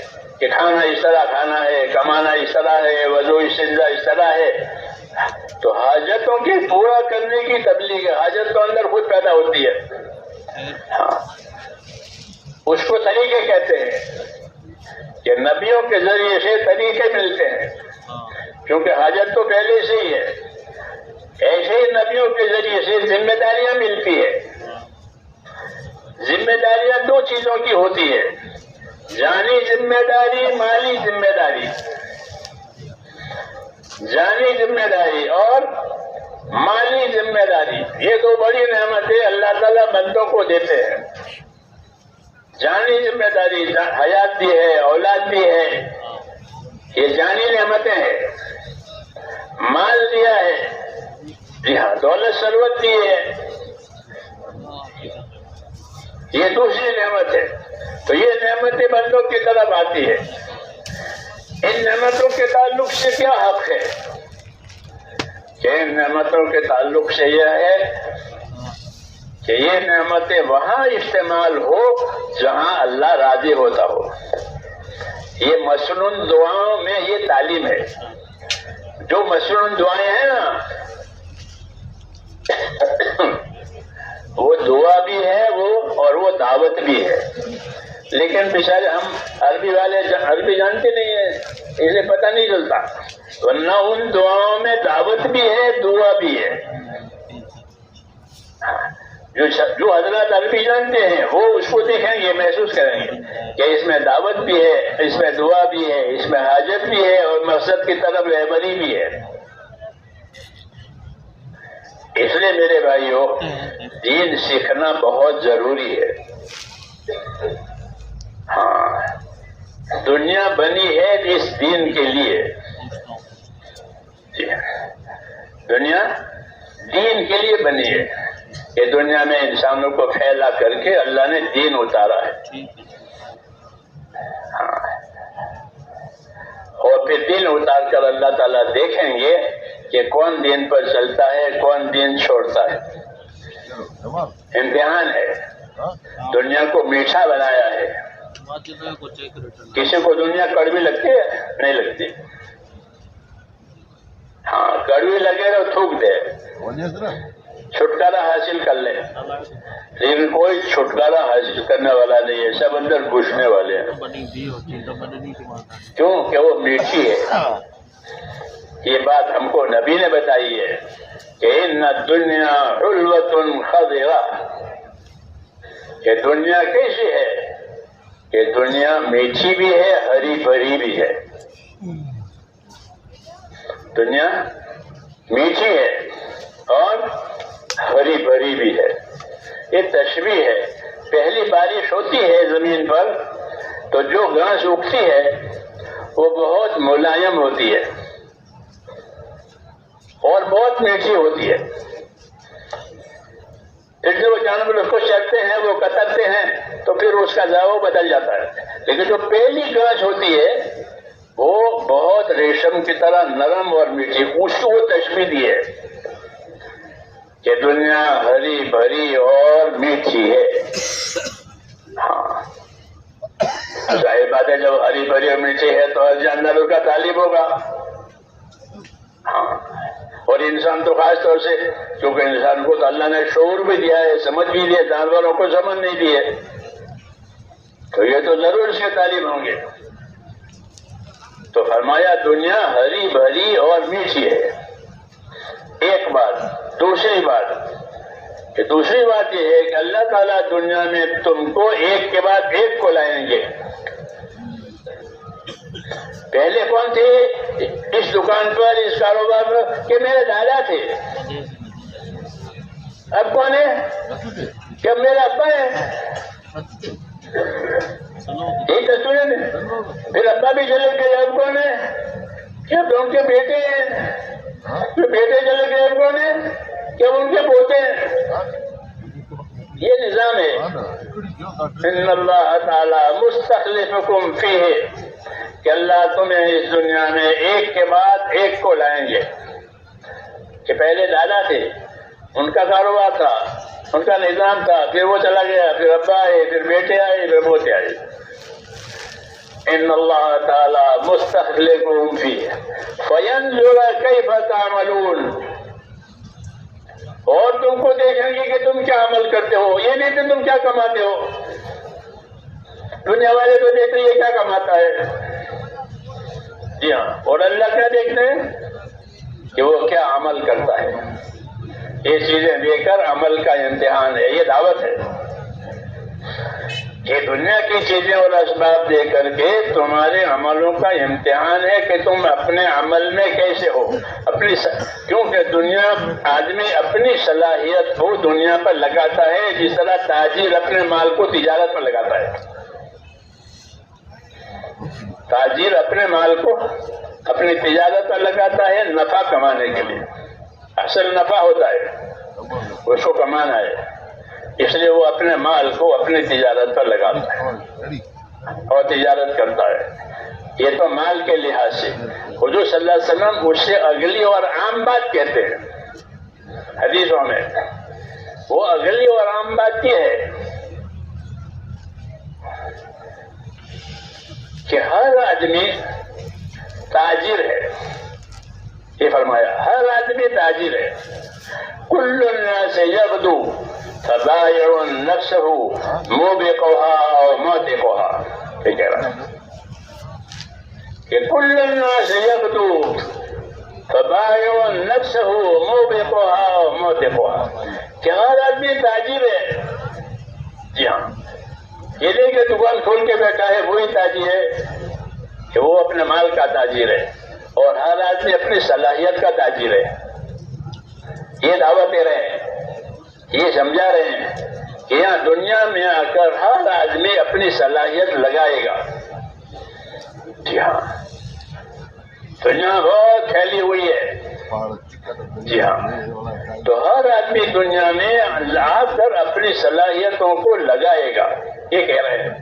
کہ کھانا اس طرح کھانا ہے، کمانا اس طرح ہے، وضو استنجا اس طرح ہے. تو حاجتوں کے پورا کرنے کی تبلیغ ہے. حاجت تو اندر خود پیدا ہوتی ہے. ہاں اس کو طریقے کہتے ہیں کہ نبیوں کے ذریعے سے طریقے ملتے ہیں کیونکہ حاجت تو پہلے سے ہی ہے. ایسے ہی نبیوں کے ذریعے سے ذمہ داریاں ملتی ہے. ذمہ داریاں دو چیزوں کی ہوتی ہے، جانی ذمہ داری، مالی ذمہ داری. جانی ذمہ داری اور مالی ذمہ داری، یہ دو بڑی نعمتیں اللہ تعالیٰ بندوں کو دیتے ہیں. جانی ذمہ داری حیات بھی ہے، اولاد بھی ہے، یہ جانی نعمتیں ہیں. مال دیا ہے، جی ہاں دولت ثروت دی ہے، یہ دوسری نعمت ہے. تو یہ نعمتیں بندوں کی طرف آتی ہے. ان نعمتوں کے تعلق سے کیا حق ہے؟ کہ ان نعمتوں کے تعلق سے یہ ہے کہ یہ نعمتیں وہاں استعمال ہو جہاں اللہ راضی ہوتا ہو. یہ مسنون دعاؤں میں یہ تعلیم ہے. جو مسنون دعائیں ہیں نا وہ دعا بھی ہے اور وہ دعوت بھی ہے. لیکن بیچارے ہم عربی والے عربی جانتے نہیں ہیں، اسے پتہ نہیں چلتا. ورنہ ان دعاؤں میں دعوت بھی ہے، دعا بھی ہے. جو حضرات عربی جانتے ہیں وہ اس کو دیکھیں گے، محسوس کریں گے کہ اس میں دعوت بھی ہے، اس میں دعا بھی ہے، اس میں حاجت بھی ہے اور مقصد کی طرف رہبری بھی ہے. اس لیے میرے بھائیوں دین سیکھنا بہت ضروری ہے. ہاں دنیا بنی ہے اس دین کے لیے. دنیا دین کے لیے بنی ہے. یہ دنیا میں انسانوں کو پھیلا کر کے اللہ نے دین اتارا ہے. ہاں اور پھر دین اتار کر اللہ تعالیٰ دیکھیں گے کہ کون دین پر چلتا ہے، کون دین چھوڑتا ہے. امتحان ہے. دنیا کو میٹھا بنایا ہے. کسی کو دنیا کڑوی لگتی ہے؟ نہیں لگتی. ہاں کڑوی لگے تو تھوک دے، چھٹکارا حاصل کر لے، لیکن کوئی چھٹکارا حاصل کرنے والا نہیں ہے، سب اندر گھسنے والے ہیں. کیوں کہ وہ میٹھی ہے. یہ بات ہم کو نبی نے بتائی ہے کہ ان الدنیا حلوۃ خضرہ، کہ دنیا کیسی ہے کہ دنیا میٹھی بھی ہے، ہری بھری بھی ہے. دنیا میٹھی ہے اور ہری بھری بھی ہے. یہ تشبیہ ہے. پہلی بارش ہوتی ہے زمین پر تو جو گھاس اگتی ہے وہ بہت ملائم ہوتی ہے. اور بہت میٹھی ہوتی ہے، اس لیے وہ جانور اس کو چرتے ہیں، وہ کترتے ہیں تو پھر اس کا ذائقہ بدل جاتا ہے۔ لیکن جو پہلی گاچھ ہوتی ہے وہ بہت ریشم کی طرح نرم اور میٹھی، اس کو وہ تشبیہ دی ہے کہ دنیا ہری بھری اور میٹھی ہے۔ ہاں ظاہر بات ہے، جب ہری بھری اور میٹھی ہے تو ہر جانور اس کا طالب ہوگا۔ ہاں، اور انسان تو خاص طور سے، کیونکہ انسان کو تو اللہ نے شعور بھی دیا ہے، سمجھ بھی دیا، جانوروں کو سمجھ نہیں دی ہے، تو یہ تو ضرور اس کے طالب ہوں گے۔ تو فرمایا دنیا ہری بھری اور میٹھی ہے، ایک بات۔ دوسری بات یہ ہے کہ اللہ تعالیٰ دنیا میں تم کو ایک کے بعد ایک کو لائیں گے۔ پہلے کون تھے اس دکان پر، اس کاروبار پر؟ کہ میرے دادا تھے۔ اب کون ہے؟ کہ میرا ابا ہے۔ ایک تصویر ہے، پھر ابا بھی چلے گئے، اب کون ہے؟ کہ اب ان کے بیٹے ہیں، پھر بیٹے چلے گئے، اب کون ہے؟ کہ ان کے پوتے ہیں۔ یہ نظام ہے۔ ان اللہ تعالی مستخلفکم فیہ، کہ اللہ تمہیں اس دنیا میں ایک کے بعد ایک کو لائیں گے۔ کہ پہلے دادا تھے، ان کا کاروبار تھا، ان کا نظام تھا، پھر وہ چلا گیا، پھر ابا آئے، پھر بیٹے آئے، پھر پوتے آئے۔ ان اللہ تعالی مستخلفکم فیہ فینظر کیف تعملون، اور تم کو دیکھیں گے کہ تم کیا عمل کرتے ہو، یہ نہیں کہ تم کیا کماتے ہو۔ دنیا والے تو دیکھتے یہ کیا کماتا ہے، جی ہاں، اور اللہ کیا دیکھتے ہیں کہ وہ کیا عمل کرتا ہے۔ یہ چیزیں دے کر عمل کا امتحان ہے، یہ دعوت ہے۔ یہ دنیا کی چیزیں اور اسباب دے کر کے تمہارے عملوں کا امتحان ہے کہ تم اپنے عمل میں کیسے ہو۔ کیونکہ دنیا، آدمی اپنی صلاحیت کو دنیا پر لگاتا ہے، جس طرح تاجر اپنے مال کو تجارت میں لگاتا ہے۔ تاجر اپنے مال کو اپنی تجارت پر لگاتا ہے نفع کمانے کے لیے، اصل نفع ہوتا ہے، اس کو کمانا ہے، اس لیے وہ اپنے مال کو اپنی تجارت پر لگاتا ہے اور تجارت کرتا ہے۔ یہ تو مال کے لحاظ سے۔ حضور صلی اللہ علیہ وسلم اس سے اگلی اور عام بات کہتے ہیں حدیثوں میں۔ وہ اگلی اور عام بات یہ ہے کہ ہر آدمی تاجر ہے۔ یہ فرمایا ہر آدمی تاجر ہے۔ کل الناس یغدو فبائع نفسہ موبقها اور موتقها، یہ کہہ رہا ہے کہ کل الناس یغدو فبائع نفسہ موبقها اور موتقها، کہ ہر آدمی تاجر ہے۔ جی ہاں، یہ نہیں کہ دکان کھول کے بیٹھا ہے وہی تاجر ہے، کہ وہ اپنے مال کا تاجر ہے، اور ہر آدمی اپنی صلاحیت کا تاجر ہے۔ یہ دعوت دے رہے ہیں، یہ سمجھا رہے ہیں کہ یہاں دنیا میں آ کر ہر آدمی اپنی صلاحیت لگائے گا۔ جی ہاں، دنیا بہت پھیلی ہوئی ہے۔ جی ہاں، تو ہر آدمی دنیا میں آ کر اپنی صلاحیتوں کو لگائے گا، یہ کہہ رہے ہیں۔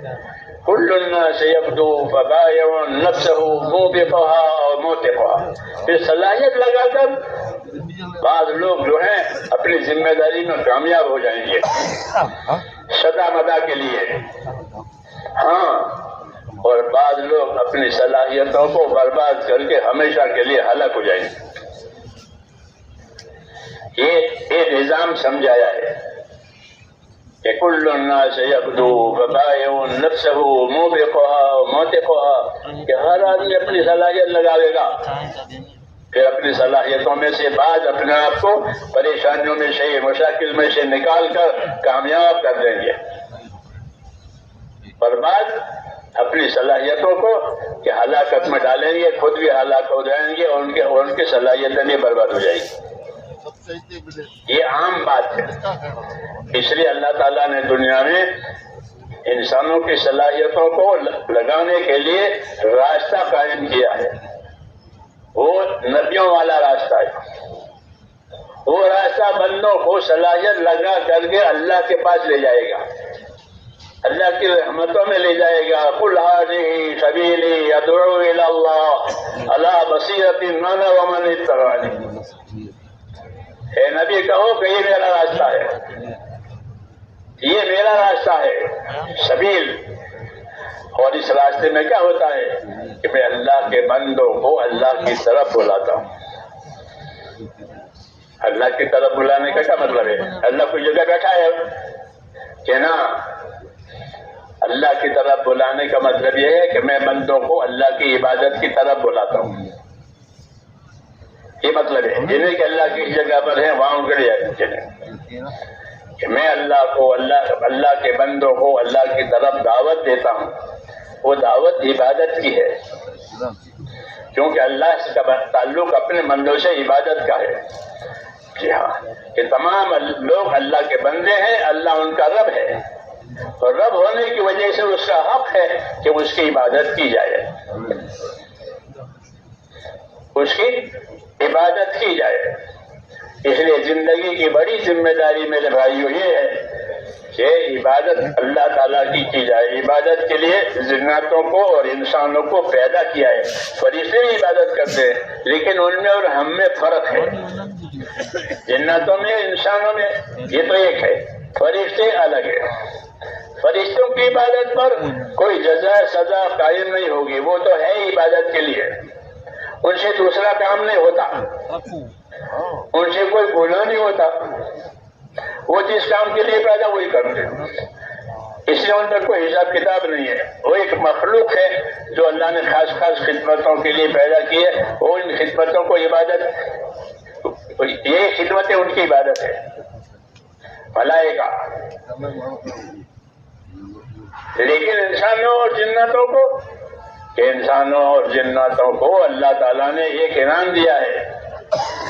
کل الناس یغدو فبائع نفسہ موبقها اور موتقها، پھر صلاحیت لگا کر بعض لوگ جو ہیں اپنی ذمہ داری میں کامیاب ہو جائیں گے سدا مدا کے لیے، ہاں، اور بعض لوگ اپنی صلاحیتوں کو برباد کر کے ہمیشہ کے لیے ہلاک ہو جائیں گے۔ یہ نظام سمجھایا ہے کہ کل الناس یغدو فبائع نفسہ موبقها موتقها، کہ ہر آدمی اپنی صلاحیت لگاوے گا، پھر اپنی صلاحیتوں میں سے بعض اپنے آپ کو پریشانیوں میں سے، مشاکل میں سے نکال کر کامیاب کر دیں گے، اور بعض اپنی صلاحیتوں کو کہ ہلاکت میں ڈالیں گے، خود بھی ہلاک ہو جائیں گے، اور ان کی صلاحیتیں بھی برباد ہو جائیں گی۔ یہ عام بات ہے۔ اس لیے اللہ تعالیٰ نے دنیا میں انسانوں کی صلاحیتوں کو لگانے کے لیے راستہ قائم کیا ہے، وہ نبیوں والا راستہ ہے۔ وہ راستہ بندوں کو صلاحیت لگا کر کے اللہ کے پاس لے جائے گا، اللہ کی رحمتوں میں لے جائے گا۔ قل هذه سبیلی ادعو الی اللہ علی بصیرۃ انا ومن اتبعنی، اے نبی کہو کہ یہ میرا راستہ ہے، یہ میرا راستہ ہے سبیل۔ اور اس راستے میں کیا ہوتا ہے کہ میں اللہ کے بندوں کو اللہ کی طرف بلاتا ہوں۔ اللہ کی طرف بلانے کا کیا مطلب ہے؟ اللہ کوئی جگہ بیٹھا ہے کہ نا، اللہ کی طرف بلانے کا مطلب یہ ہے کہ میں بندوں کو اللہ کی عبادت کی طرف بلاتا ہوں، یہ مطلب ہے، جنہیں کہ اللہ کی جگہ پر ہے وہاں کے لیے کہ میں اللہ کے بندوں کو اللہ کی طرف دعوت دیتا ہوں۔ وہ دعوت عبادت کی ہے، کیونکہ اللہ کا تعلق اپنے بندوں سے عبادت کا ہے۔ جی ہاں، کہ تمام لوگ اللہ کے بندے ہیں، اللہ ان کا رب ہے، اور رب ہونے کی وجہ سے اس کا حق ہے کہ اس کی عبادت کی جائے، اس کی عبادت کی جائے۔ اس لیے زندگی کی بڑی ذمہ داری میرے بھائیوں یہ ہے کہ عبادت اللہ تعالیٰ کی جائے۔ عبادت کے لیے جناتوں کو اور انسانوں کو پیدا کیا ہے، فرشتے بھی عبادت کرتے ہیں، لیکن ان میں اور ہم میں فرق ہے، جناتوں میں انسانوں میں یہ تو ایک ہے، فرشتے الگ ہے۔ فرشتوں کی عبادت پر کوئی جزا سزا قائم نہیں ہوگی، وہ تو ہے عبادت کے لیے، ان سے دوسرا کام نہیں ہوتا، ان سے کوئی گناہ نہیں ہوتا، وہ جس کام کے لیے پیدا وہی کرتے ہیں، اس لیے ان پر کوئی حساب کتاب نہیں ہے۔ وہ ایک مخلوق ہے جو اللہ نے خاص خدمتوں کے لیے پیدا کی ہے، وہ ان خدمتوں کو عبادت، یہ خدمتیں ان کی عبادت ہے۔ ملائکہ، لیکن انسانوں اور جناتوں کو اللہ تعالیٰ نے ایک انعام دیا ہے،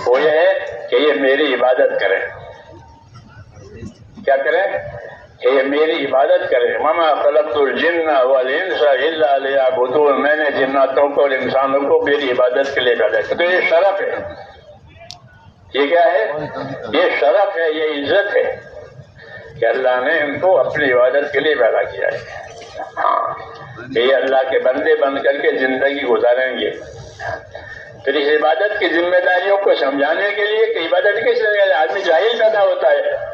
وہ یہ ہے کہ یہ میری عبادت کریں۔ کیا کریں؟ کہ یہ میری عبادت کریں۔ وما خلقت الجن والانس الا لیعبدون، میں نے جناتوں کو اور انسانوں کو میری عبادت کے لیے پیدا کیا۔ تو یہ شرف ہے، یہ کیا ہے؟ یہ شرف ہے، یہ عزت ہے کہ اللہ نے ان کو اپنی عبادت کے لیے پیدا کیا ہے۔ ہاں، کہ یہ اللہ کے بندے بن کر کے زندگی گزاریں گے۔ پھر اس عبادت کی ذمہ داریوں کو سمجھانے کے لیے کہ عبادت کس لیے آدمی جاہل پیدا ہوتا ہے،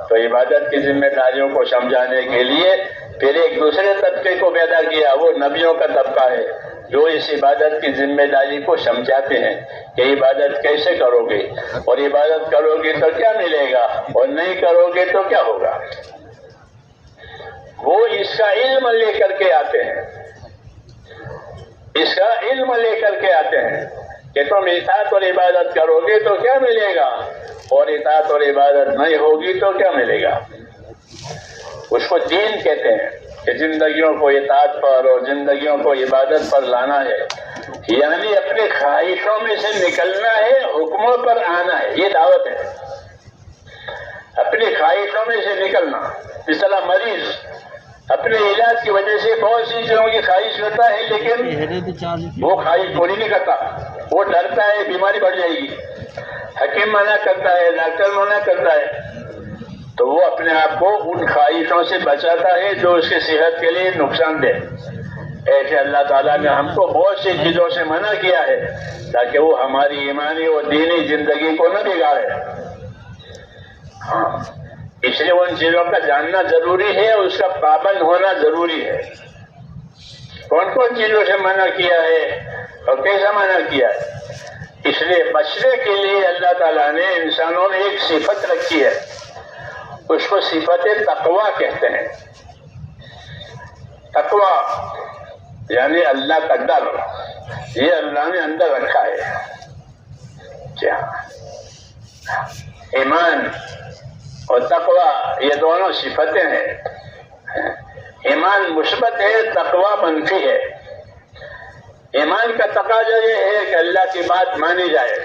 تو عبادت کی ذمہ داریوں کو سمجھانے کے لیے پھر ایک دوسرے طبقے کو پیدا کیا، وہ نبیوں کا طبقہ ہے جو اس عبادت کی ذمہ داری کو سمجھاتے ہیں کہ عبادت کیسے کرو گے، اور عبادت کرو گے تو کیا ملے گا، اور نہیں کرو گے تو کیا ہوگا۔ وہ اس کا علم لے کر کے آتے ہیں، اس کا علم لے کر کے آتے ہیں کہ تم اطاعت اور عبادت کرو گے تو کیا ملے گا، اور اطاعت اور عبادت نہیں ہوگی تو کیا ملے گا۔ اس کو دین کہتے ہیں کہ زندگیوں کو اطاعت پر اور زندگیوں کو عبادت پر لانا ہے، یعنی اپنے خواہشوں میں سے نکلنا ہے، حکموں پر آنا ہے، یہ دعوت ہے۔ اپنی خواہشوں میں سے نکلنا، اس طرح مریض اپنے علاج کی وجہ سے بہت سی چیزوں کی خواہش کرتا ہے، لیکن وہ خواہش پوری نہیں کرتا، وہ ڈرتا ہے بیماری بڑھ جائے گی، حکیم منع کرتا ہے، ڈاکٹر منع کرتا ہے، تو وہ اپنے آپ کو ان خواہشوں سے بچاتا ہے جو اس کی صحت کے لیے نقصان دہ۔ ایسے اللہ تعالیٰ نے ہم کو بہت سی چیزوں سے منع کیا ہے تاکہ وہ ہماری ایمانی اور دینی زندگی کو نہ بگاڑے۔ ہاں، اس لیے ان چیزوں کا جاننا ضروری ہے، اس کا پابند ہونا ضروری ہے۔ کون کون چیزوں سے منع کیا ہے اور کیسا منع کیا ہے؟ اس لیے بچنے کے لیے اللہ تعالیٰ نے انسانوں نے ایک صفت رکھی ہے، اس کو صفت تقویٰ کہتے ہیں۔ تقویٰ یعنی اللہ کا ڈر، یہ اللہ نے اندر رکھا ہے۔ کیا ایمان اور تقویٰ یہ دونوں صفتیں ہیں۔ ایمان مثبت ہے، تقویٰ منفی ہے۔ ایمان کا تقاضا یہ ہے کہ اللہ کی بات مانی جائے،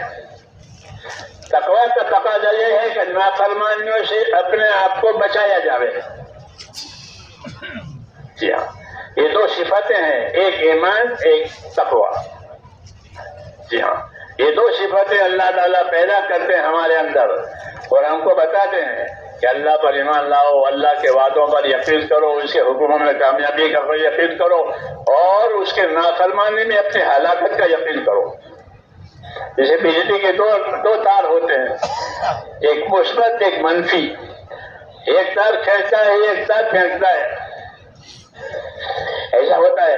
تقویٰ کا تقاضا یہ ہے کہ نافرمانیوں سے اپنے آپ کو بچایا جائے۔ جی ہاں، یہ دو صفتیں ہیں، ایک ایمان، ایک تقویٰ۔ جی ہاں، یہ دو صفتیں اللہ تعالیٰ پیدا کرتے ہیں ہمارے اندر اور ہم کو بتاتے ہیں کہ اللہ پر ایمان لاؤ، اللہ کے وعدوں پر یقین کرو، اس کے حکموں میں کامیابی کا یقین کرو اور اس کے نافرمانی میں اپنی ہلاکت کا یقین کرو۔ جیسے بجلی کے دو تار ہوتے ہیں، ایک مثبت ایک منفی، ایک تار کھینچتا ہے ایک تار پھینکتا ہے، ایسا ہوتا ہے۔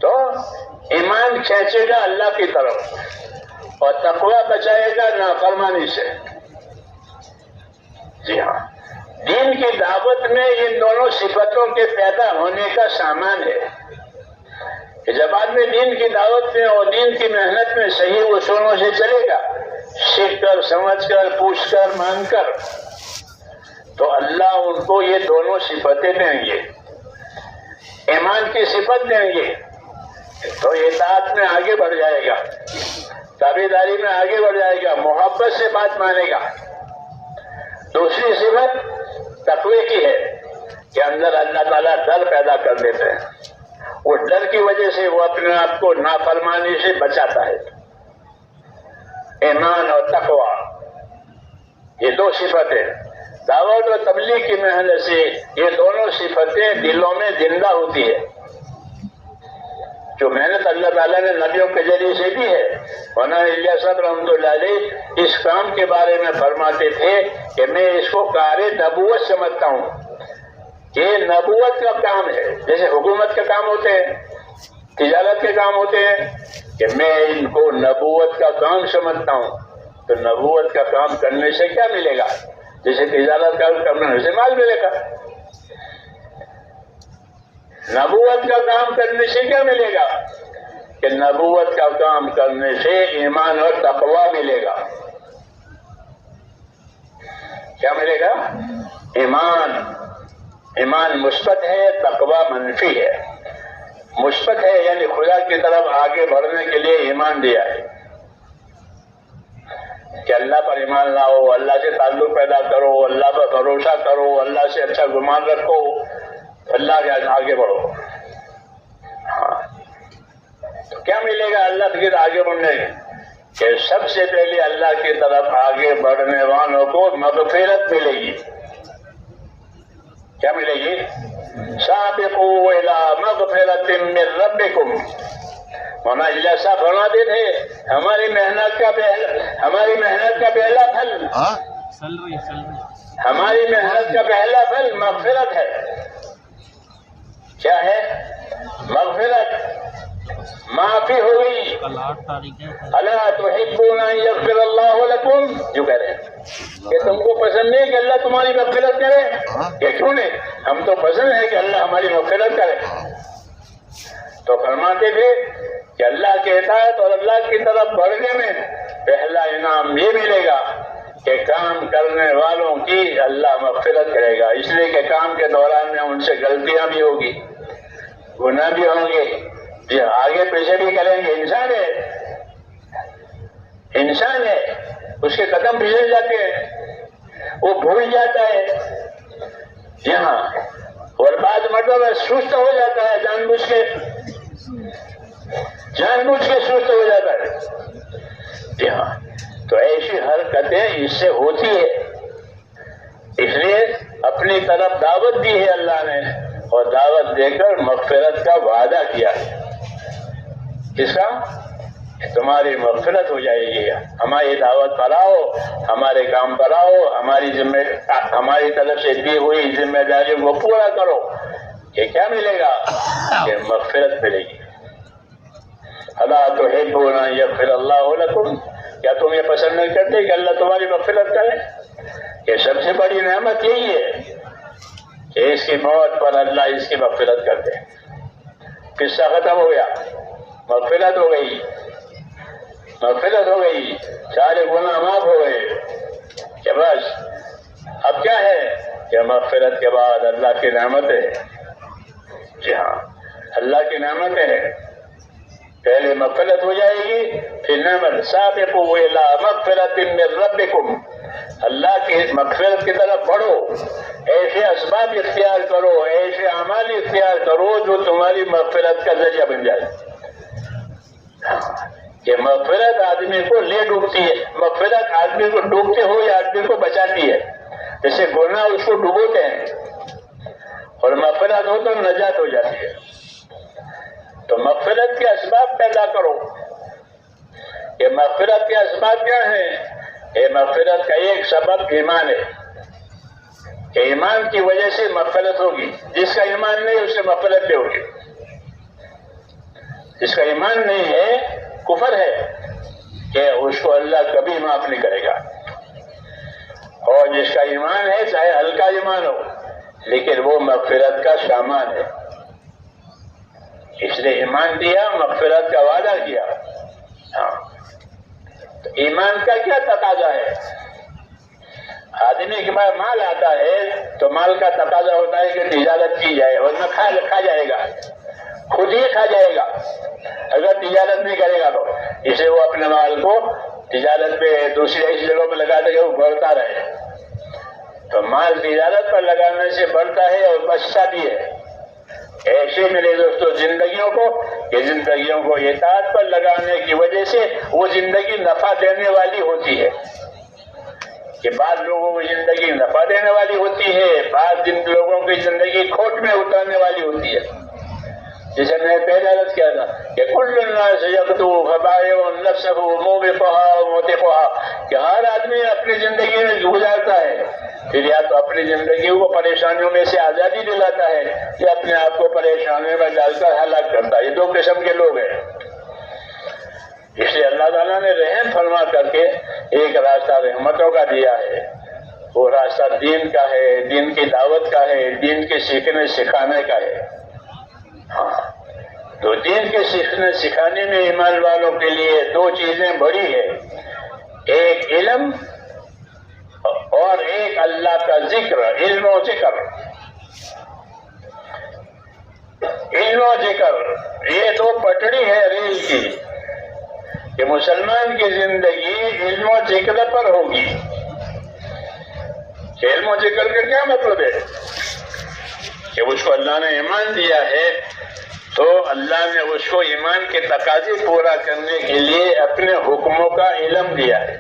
تو ایمان کھینچے گا اللہ کی طرف اور تقوی بچائے گا نافرمانی سے۔ جی ہاں، دین کی دعوت میں ان دونوں صفتوں کے پیدا ہونے کا سامان ہے کہ جب آدمی دین کی دعوت میں اور دین کی محنت میں صحیح اصولوں سے چلے گا، سیکھ کر سمجھ کر پوچھ کر مان کر، تو اللہ ان کو یہ دونوں صفتیں دیں گے، ایمان کی صفت دیں گے، تو اطاعت میں آگے بڑھ جائے گا، تابعداری میں آگے بڑھ جائے گا، محبت سے بات مانے گا۔ دوسری صفت تقوی کی ہے کہ اندر اللہ تعالیٰ ڈر پیدا کر دیتے ہیں، اس ڈر کی وجہ سے وہ اپنے آپ کو نافرمانی سے بچاتا ہے۔ ایمان اور تقوی یہ دو صفتیں دعوت و تبلیغ کی محنت سے یہ دونوں صفتیں دلوں میں زندہ ہوتی ہے۔ جو محنت اللہ تعالیٰ نے نبیوں کے ذریعے سے بھی ہے، مولانا الیاس صاحب رحمۃ اللہ علیہ اس کام کے بارے میں فرماتے تھے کہ میں اس کو کار نبوت سمجھتا ہوں، یہ نبوت کا کام ہے، جیسے حکومت کے کام ہوتے ہیں، تجارت کے کام ہوتے ہیں، کہ میں ان کو نبوت کا کام سمجھتا ہوں۔ تو نبوت کا کام کرنے سے کیا ملے گا؟ جیسے تجارت کا کرنے سے مال ملے گا، نبوت کا کام کرنے سے کیا ملے گا؟ کہ نبوت کا کام کرنے سے ایمان اور تقوی ملے گا۔ کیا ملے گا؟ ایمان مثبت ہے، تقوی منفی ہے۔ مثبت ہے یعنی خدا کی طرف آگے بڑھنے کے لیے ایمان دیا ہے کہ اللہ پر ایمان لاؤ، اللہ سے تعلق پیدا کرو، اللہ پر بھروسہ کرو، اللہ سے اچھا گمان رکھو، اللہ کے آگے بڑھو۔ ہاں، تو کیا ملے گا اللہ کی آگے بڑھنے کہ سب سے پہلے اللہ کی طرف آگے بڑھنے والوں کو مغفرت ملے گی۔ کیا ملے گی؟ سابقوا الی مغفرۃ من ربکم۔ مولانا الیاس صاحب فرماتے تھے ہماری محنت کا پہلا پھل، ہماری محنت کا پہلا پھل مغفرت ہے۔ کیا ہے؟ مغفرت، معافی ہو گئی۔ الا تحبون ان یغفر اللہ لکم، جو کہہ رہے ہیں کہ تم کو پسند نہیں کہ اللہ تمہاری مغفرت کرے؟ کہ کیوں نہیں، ہم تو پسند ہے کہ اللہ ہماری مغفرت کرے۔ تو فرماتے تھے کہ اللہ کے اطاعت اور اللہ کی طرف بڑھنے میں پہلا انعام یہ ملے گا کہ کام کرنے والوں کی اللہ مغفرت کرے گا، اس لیے کہ کام کے دوران میں ان سے غلطیاں بھی ہوگی، گناہ بھی ہوں گے، یہ آگے پیچھے بھی کریں گے، انسان ہے، اس کے قدم پھسل جاتے ہیں، وہ بھول جاتا ہے، جی ہاں، اور بعض مرتبہ میں سست ہو جاتا ہے، جان بوجھ کے سست ہو جاتا ہے، جی ہاں۔ تو ایسی حرکتیں اس سے ہوتی ہے، اس لیے اپنی طرف دعوت دی ہے اللہ نے اور دعوت دے کر مغفرت کا وعدہ کیا ہے۔ کس کا؟ تمہاری مغفرت ہو جائے گی، ہماری دعوت پر آؤ، ہمارے کام پر آؤ، ہماری طرف سے دی ہوئی ذمہ داریوں کو پورا کرو، کہ کیا ملے گا؟ کہ مغفرت ملے گی۔ الا تحبون ان یغفر اللہ لکم، کیا تم یہ پسند نہیں کرتے کہ اللہ تمہاری مغفرت کرے؟ کہ سب سے بڑی نعمت یہی ہے کہ اس کی موت پر اللہ اس کی مغفرت کر دے۔ قصہ ختم ہو گیا، مغفرت ہو گئی، سارے گناہ معاف ہو گئے، کہ بس اب کیا ہے کہ مغفرت کے بعد اللہ کی نعمت ہے۔ جی ہاں، اللہ کی نعمت ہے، پہلے مغفرت ہو جائے گی، پھر نعمت۔ سابقوا الی مغفرۃ من ربکم، اللہ کی مغفرت کی طرف بڑھو، ایسے اسباب اختیار کرو، ایسے اعمال اختیار کرو جو تمہاری مغفرت کا ذریعہ بن جائے۔ کہ مغفرت آدمی کو لے ڈوبتی ہے، مغفرت آدمی کو ڈوبتے ہوئے آدمی کو بچاتی ہے، جیسے گناہ اس کو ڈوبوتے ہیں اور مغفرت ہو تو نجات ہو جاتی ہے۔ تو مغفرت کے اسباب پیدا کرو۔ یہ مغفرت کے اسباب کیا ہیں؟ یہ مغفرت کا ایک سبب ایمان ہے کہ ایمان کی وجہ سے مغفرت ہوگی، جس کا ایمان نہیں اس سے مغفرت نہیں ہوگی۔ جس کا ایمان نہیں ہے کفر ہے کہ اس کو اللہ کبھی معاف نہیں کرے گا، اور جس کا ایمان ہے چاہے ہلکا ایمان ہو لیکن وہ مغفرت کا سامان ہے، اس نے ایمان دیا، مغفرت کا وعدہ کیا۔ ہاں، تو ایمان کا کیا تقاضا ہے؟ آدمی کے پاس مال آتا ہے تو مال کا تقاضا ہوتا ہے کہ تجارت کی جائے، ورنہ کھا جائے گا، خود ہی کھا جائے گا اگر تجارت نہیں کرے گا تو۔ اسے وہ اپنے مال کو تجارت پہ دوسری ایسی جگہوں پہ لگا دے کہ وہ بڑھتا رہے۔ تو مال تجارت پر لگانے سے بڑھتا ہے اور بچتا بھی ہے۔ ایسے میرے دوستوں زندگیوں کو اطاعت پر لگانے کی وجہ سے وہ زندگی نفع دینے والی ہوتی ہے، کہ بعض لوگوں کی زندگی نفع دینے والی ہوتی ہے، بعض لوگوں کی زندگی کھوٹ میں اترنے والی ہوتی ہے۔ جیسے میں نے پہلے عرض کیا تھا کہ کل الناس یغدو فبائع نفسہ موبقھا وموتقھا، کہ ہر آدمی اپنی زندگی میں گزارتا ہے، پھر یا تو اپنی زندگی کو پریشانیوں میں سے آزادی دلاتا ہے یا اپنے آپ کو پریشانیوں میں ڈال کر ہلاک کرتا ہے۔ یہ دو قسم کے لوگ ہیں۔ اس لیے اللہ تعالیٰ نے رحم فرما کر کے ایک راستہ رحمتوں کا دیا ہے، وہ راستہ دین کا ہے، دین کی دعوت کا ہے، دین کے سیکھنے سکھانے کا ہے۔ ہاں، تو دین کے سیکھنے سکھانے میں ایمان والوں کے لیے دو چیزیں بڑی ہے، ایک علم اور ایک اللہ کا ذکر، علم و ذکر۔ علم و ذکر یہ دو پٹڑی ہے ریل کی، کہ مسلمان کی زندگی علم و ذکر پر ہوگی۔ علم و ذکر کا کیا مطلب ہے؟ کہ اس کو اللہ نے ایمان دیا ہے تو اللہ نے اس کو ایمان کے تقاضے پورا کرنے کے لیے اپنے حکموں کا علم دیا ہے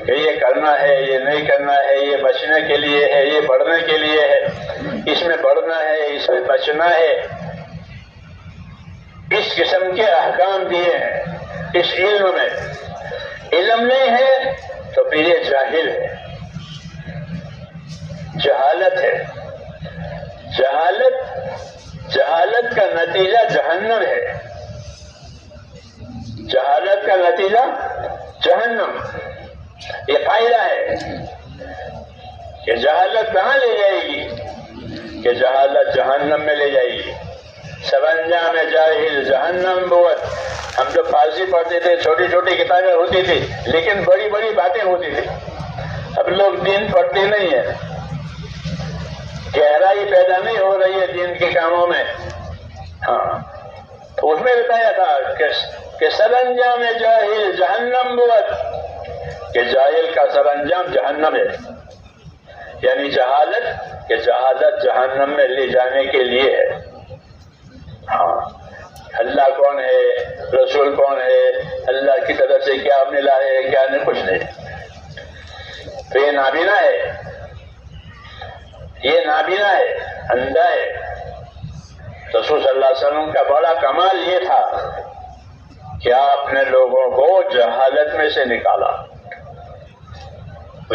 کہ یہ کرنا ہے، یہ نہیں کرنا ہے، یہ بچنے کے لیے ہے، یہ بڑھنے کے لیے ہے، اس میں بڑھنا ہے، اس میں بچنا ہے۔ اس قسم کے احکام دیے ہیں اس علم میں۔ علم نہیں ہے تو پھر یہ جاہل ہے، جہالت ہے۔ جہالت کا نتیجہ جہنم ہے، جہالت کا نتیجہ جہنم۔ یہ فائدہ ہے کہ جہالت کہاں لے جائے گی؟ کہ جہالت جہنم میں لے جائے گی۔ سرانجام جاہل جہنم بود۔ ہم جو فارسی پڑھتے تھے چھوٹی چھوٹی کتابیں ہوتی تھی لیکن بڑی بڑی باتیں ہوتی تھی۔ اب لوگ دین پڑھتے نہیں ہیں، گہرائی پیدا نہیں ہو رہی ہے دین کے کاموں میں۔ ہاں، تو اس میں بتایا تھا کہ سرانجام جاہل جہنم بود، کہ جاہل کا سرانجام جہنم ہے، یعنی جہالت جہنم میں لے جانے کے لیے ہے۔ ہاں، اللہ کون ہے، رسول کون ہے، اللہ کی طرف سے کیا ملا ہے، کیا نہیں، کچھ نہیں۔ تو یہ نابینا ہے، یہ نابینا ہے، اندھا ہے۔ رسول صلی اللہ علیہ وسلم کا بڑا کمال یہ تھا کہ آپ نے لوگوں کو جہالت میں سے نکالا۔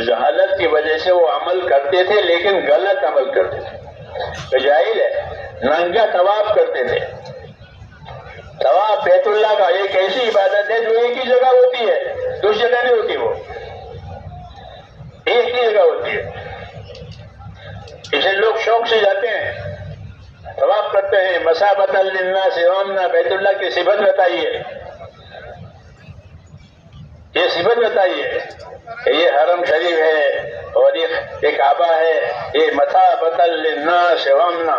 جہالت کی وجہ سے وہ عمل کرتے تھے لیکن غلط عمل کرتے تھے۔ تو جاہل ہے، ننگا طواف کرتے تھے۔ طواف بیت اللہ کا ایک ایسی عبادت ہے جو ایک ہی جگہ ہوتی ہے، دوسری جگہ نہیں ہوتی، وہ ایک ہی جگہ ہوتی ہے۔ اسے لوگ شوق سے جاتے ہیں، طواف کرتے ہیں۔ مثابۃ للناس وامنا، بیت اللہ کی صفت بتائیے، یہ صفت بتائیے کہ یہ حرم شریف ہے اور یہ کعبہ ہے، یہ مثابۃ للناس وامنا،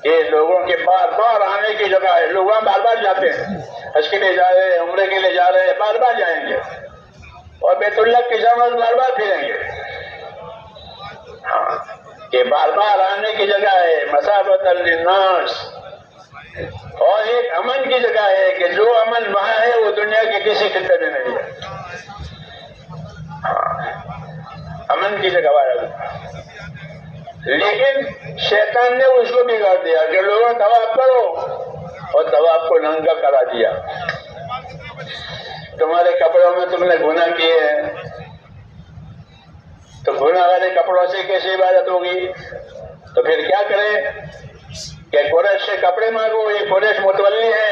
یہ لوگوں کے بار بار آنے کی جگہ ہے۔ لوگ وہاں بار بار جاتے ہیں، حج کے لیے جا رہے ہیں، عمرے کے لیے جا رہے ہیں، بار بار جائیں گے اور بیت اللہ کی جامت بار بار پھریں گے۔ ہاں، یہ بار بار آنے کی جگہ ہے، مثابۃ للناس۔ اور ایک امن کی جگہ ہے کہ جو امن وہاں ہے وہ دنیا کے کسی خطے میں نہیں ہے. امن کی جگہ ہے. لیکن شیطان نے اس کو بگاڑ دیا کہ لوگوں طواف کرو، اور طواف کو ننگا کرا دیا. تمہارے کپڑوں میں تم نے گناہ کیے ہیں، تو گناہ والے کپڑوں سے کیسے عبادت ہوگی؟ تو پھر کیا کریں کہ قریش سے کپڑے مانگو. یہ قریش متولی ہے،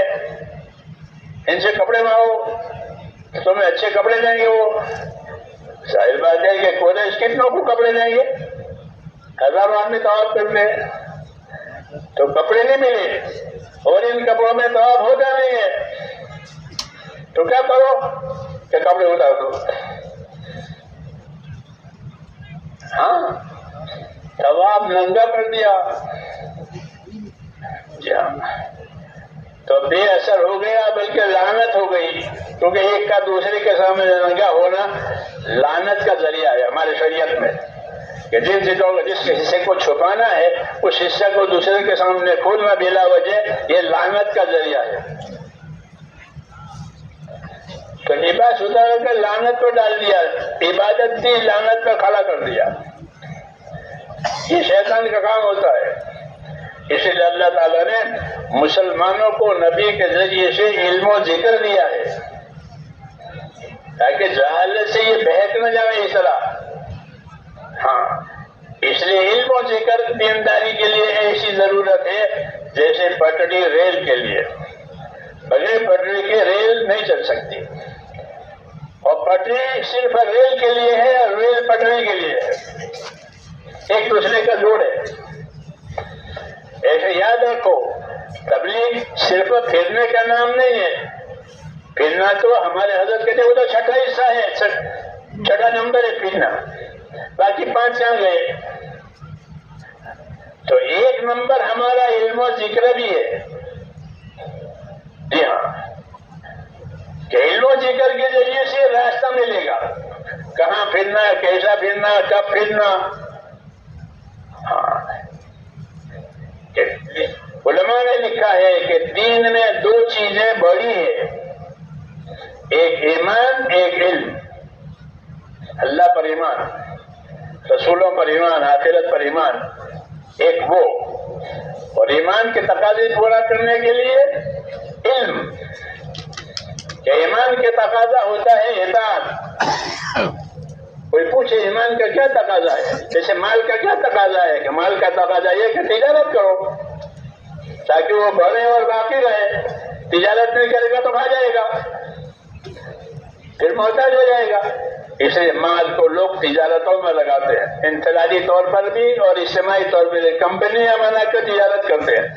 ان سے کپڑے مانگو، تمہیں اچھے کپڑے دیں گے. وہ ظاہر بات ہے کہ قریش کتنوں کو کپڑے دیں گے؟ ہزاروں آدمی طواف کرتے ہیں تو کپڑے نہیں ملے، اور ان کپڑوں میں طواف ہوتا نہیں ہے. تو کیا کرو کہ کپڑے اتار دو. ہاں، طواف ننگا کر دیا. تو بے اثر ہو گیا، بلکہ لعنت ہو گئی، کیونکہ ایک کا دوسرے کے سامنے ننگا ہونا لعنت کا ذریعہ ہے ہمارے شریعت میں، کہ جس حصے کو چھپانا ہے اس حصے کو دوسرے کے سامنے کھولنا بلا وجہ، یہ لعنت کا ذریعہ ہے. تو لباس اتار کر لعنت پر ڈال دیا، عبادت دی لعنت پر کھڑا کر دیا. یہ شیطان کا کام ہوتا ہے. اس لیے اللہ تعالیٰ نے مسلمانوں کو نبی کے ذریعے سے علم و ذکر دیا ہے تاکہ جہالت سے یہ بہک نہ جائے اس طرح. ہاں، اس لیے علم و ذکر دینداری کے لیے ایسی ضرورت ہے جیسے پٹڑی ریل کے لیے. بغیر پٹڑی کے ریل نہیں چل سکتی، اور پٹڑی صرف ریل کے لیے ہے اور ریل پٹڑی کے لیے ہے، ایک دوسرے کا جوڑ ہے. ایسے یاد رکھو، تبلیغ صرف پھرنے کا نام نہیں ہے. پھرنا تو ہمارے حضرت کہتے وہ تو چھٹا حصہ ہے، چھٹا نمبر ہے پھرنا، باقی 5 جہاں گئے. تو ایک نمبر ہمارا علم و ذکر بھی ہے. جی ہاں، کہ علم و ذکر کے ذریعے سے راستہ ملے گا، کہاں پھرنا، کیسا پھرنا، کب پھرنا. ہاں، علماء نے لکھا ہے کہ دین میں 2 چیزیں بڑی ہیں، ایک ایمان، ایک علم. اللہ پر ایمان، رسولوں پر ایمان، آخرت پر ایمان، ایک وہ. اور ایمان کے تقاضے پورا کرنے کے لیے علم. کہ ایمان کے تقاضا ہوتا ہے اطاعت. کوئی پوچھے ایمان کا کیا تقاضا ہے؟ جیسے مال کا کیا تقاضا ہے؟ کہ مال کا تقاضا یہ کہ تجارت کرو تاکہ وہ بڑھے اور باقی رہے. تجارت نہیں کرے گا تو کھا جائے گا، پھر محتاج ہو جائے گا. اس لیے مال کو لوگ تجارتوں میں لگاتے ہیں، انفرادی طور پر بھی اور اجتماعی طور پر بھی. کمپنیاں بنا کر تجارت کرتے ہیں،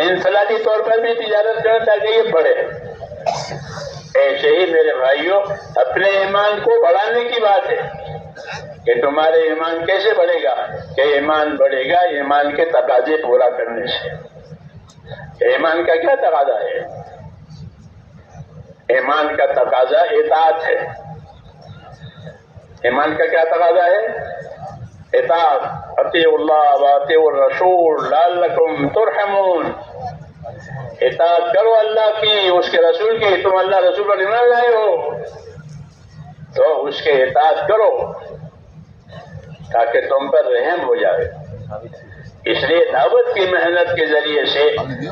انفرادی طور پر بھی تجارت کریں تاکہ یہ بڑھے. ایسے ہی میرے بھائیوں، اپنے ایمان کو بڑھانے کی بات ہے کہ تمہارے ایمان کیسے بڑھے گا؟ کہ ایمان بڑھے گا ایمان کے تقاضے پورا کرنے سے. ایمان کا کیا تقاضا ہے؟ ایمان کا تقاضا اطاعت ہے. ایمان کا کیا تقاضا ہے؟ اطاعت. اطیعوا اللہ واطیعوا الرسول لعلکم ترحمون. اطاعت کرو اللہ کی، اس کے رسول کی. تم اللہ رسول پر ایمان لائے ہو تو اس کے اطاعت کرو تاکہ تم پر رحم ہو جائے. اس لیے دعوت کی محنت کے ذریعے سے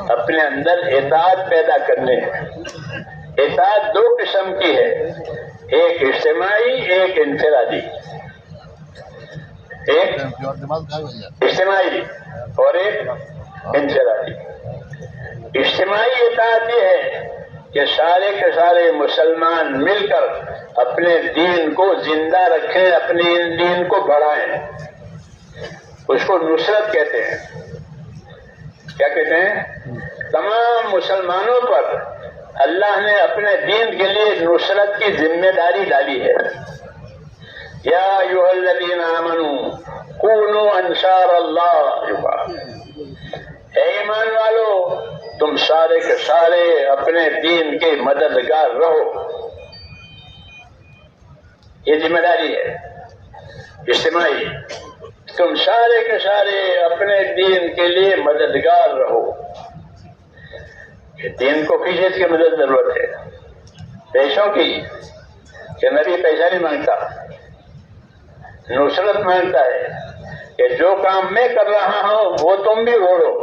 اپنے اندر اطاعت پیدا کرنے ہیں. اطاعت 2 قسم کی ہے، ایک اجتماعی، ایک انفرادی. ایک اجتماعی اور ایک انفرادی. اجتماعی اطاعت یہ ہے کہ سارے کے سارے مسلمان مل کر اپنے دین کو زندہ رکھیں، اپنے دین کو بڑھائیں. اس کو نصرت کہتے ہیں. کیا کہتے ہیں؟ تمام مسلمانوں پر اللہ نے اپنے دین کے لیے نصرت کی ذمہ داری ڈالی ہے. یا ایھا الذین آمنوا کونوا انصار اللہ. اے ایمان والو، تم سارے کے سارے اپنے دین کے مددگار رہو. یہ ذمہ داری ہے اجتماعی. تم سارے کے سارے اپنے دین کے لیے مددگار رہو. کہ دین کو کس چیز کی مدد ضرورت ہے؟ پیسوں کی، کہ نبی پیسہ نہیں مانگتا، نصرت مانگتا ہے کہ جو کام میں کر رہا ہوں وہ تم بھی اوڑھو،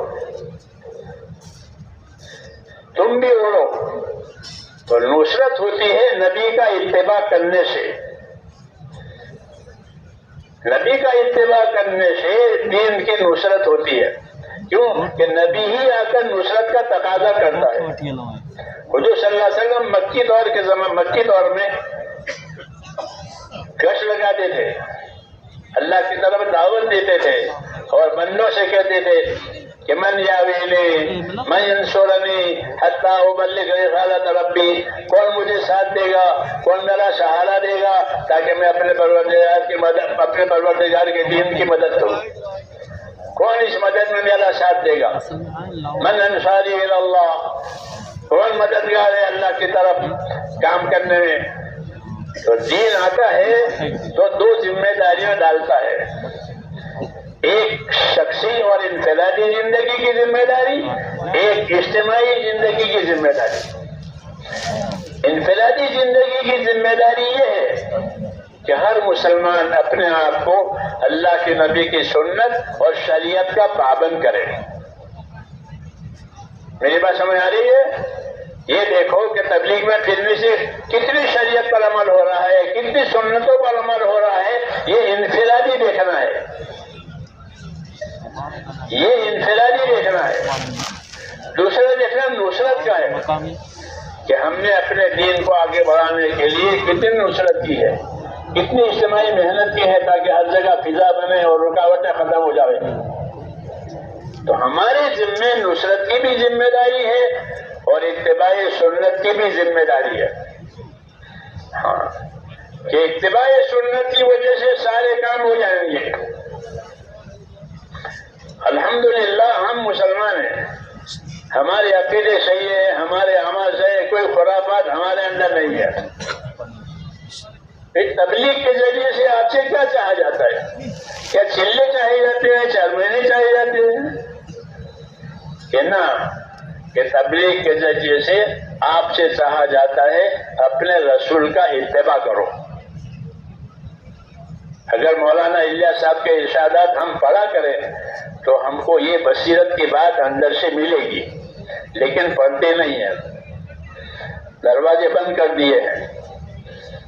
تم بھی اوڑھو۔ تو نصرت ہوتی ہے نبی کا اتباع کرنے سے، نبی کا اتباع کرنے سے دین کی نصرت ہوتی ہے۔ کیوں کہ نبی ہی آ کر نصرت کا تقاضا کرتا ہے۔ حضور صلی اللہ علیہ وسلم مکی دور میں گشت لگاتے تھے، اللہ کی طرف دعوت دیتے تھے اور بندوں سے کہتے تھے کہ من یاوینی من ینصرنی حتی ابلغ رسالۃ ربی، کون مجھے ساتھ دے گا، کون میرا سہارا دے گا تاکہ میں اپنے پروردگار کے دین کی مدد کروں، کون اس مدد میں میرا ساتھ دے گا؟ من انصاری الی اللہ، کون مددگار ہے اللہ کی طرف کام کرنے میں؟ تو دین آتا ہے تو دو ذمہ داریاں ڈالتا ہے، ایک شخصی اور انفرادی زندگی کی ذمہ داری، ایک اجتماعی زندگی کی ذمہ داری۔ انفرادی زندگی کی ذمہ داری یہ ہے کہ ہر مسلمان اپنے آپ کو اللہ کے نبی کی سنت اور شریعت کا پابند کرے۔ میری بات سمجھ آ رہی ہے؟ یہ دیکھو کہ تبلیغ میں پھرنے سے کتنی شریعت پر عمل ہو رہا ہے، کتنی سنتوں پر عمل ہو رہا ہے، یہ انفرادی دیکھنا ہے، یہ انفرادی دیکھنا ہے۔ دوسرا دیکھنا نصرت کا ہے کہ ہم نے اپنے دین کو آگے بڑھانے کے لیے کتنی نصرت کی ہے، کتنی اجتماعی محنت کی ہے تاکہ ہر جگہ فضا بنے اور رکاوٹیں ختم ہو جائے۔ تو ہمارے ذمے نصرت کی بھی ذمہ داری ہے اور اتباع سنت کی بھی ذمہ داری ہے۔ ہاں، کہ اتباع سنت کی وجہ سے سارے کام ہو جائیں گے۔ الحمدللہ ہم مسلمان ہیں، ہمارے عقیدے صحیح ہے، ہمارے اعمال صحیح ہے، کوئی خرافات ہمارے اندر نہیں ہے۔ ایک تبلیغ کے ذریعے سے آپ سے کیا چاہا جاتا ہے؟ کیا چلے چاہے جاتے ہیں، 4 مہینے چاہے جاتے ہیں؟ کہ نہ، کہ تبلیغ کے ذریعے سے آپ سے چاہا جاتا ہے اپنے رسول کا اتباع کرو۔ اگر مولانا الیاس صاحب کے ارشادات ہم پڑھا کریں تو ہم کو یہ بصیرت کی بات اندر سے ملے گی، لیکن پڑھتے نہیں ہیں، دروازے بند کر دیے ہیں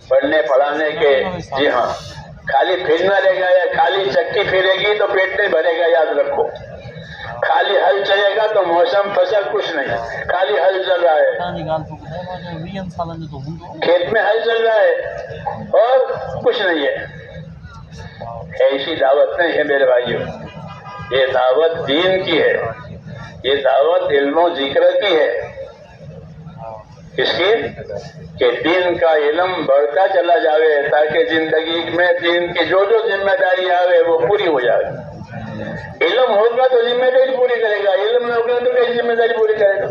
پڑھنے پڑھانے کے۔ جی ہاں، خالی پھرنا رہے گا یا خالی چکی پھرے گی تو پیٹ نہیں بھرے گا، یاد رکھو۔ خالی ہل چلے گا تو موسم فصل کچھ نہیں، خالی ہل چل رہا ہے، کھیت میں ہل چل رہا ہے اور کچھ نہیں ہے۔ ایسی دعوت نہیں ہے میرے بھائیوں، یہ دعوت دین کی ہے، یہ دعوت علم و ذکر کی ہے۔ اس کی کہ دین کا علم بڑھتا چلا جاوے تاکہ زندگی میں دین کی جو جو ذمہ داری آوے وہ پوری ہو جائے۔ علم ہوگا تو ذمہ داری پوری کرے گا، علم نہ ہوگا تو کیسی ذمہ داری پوری کرے گا؟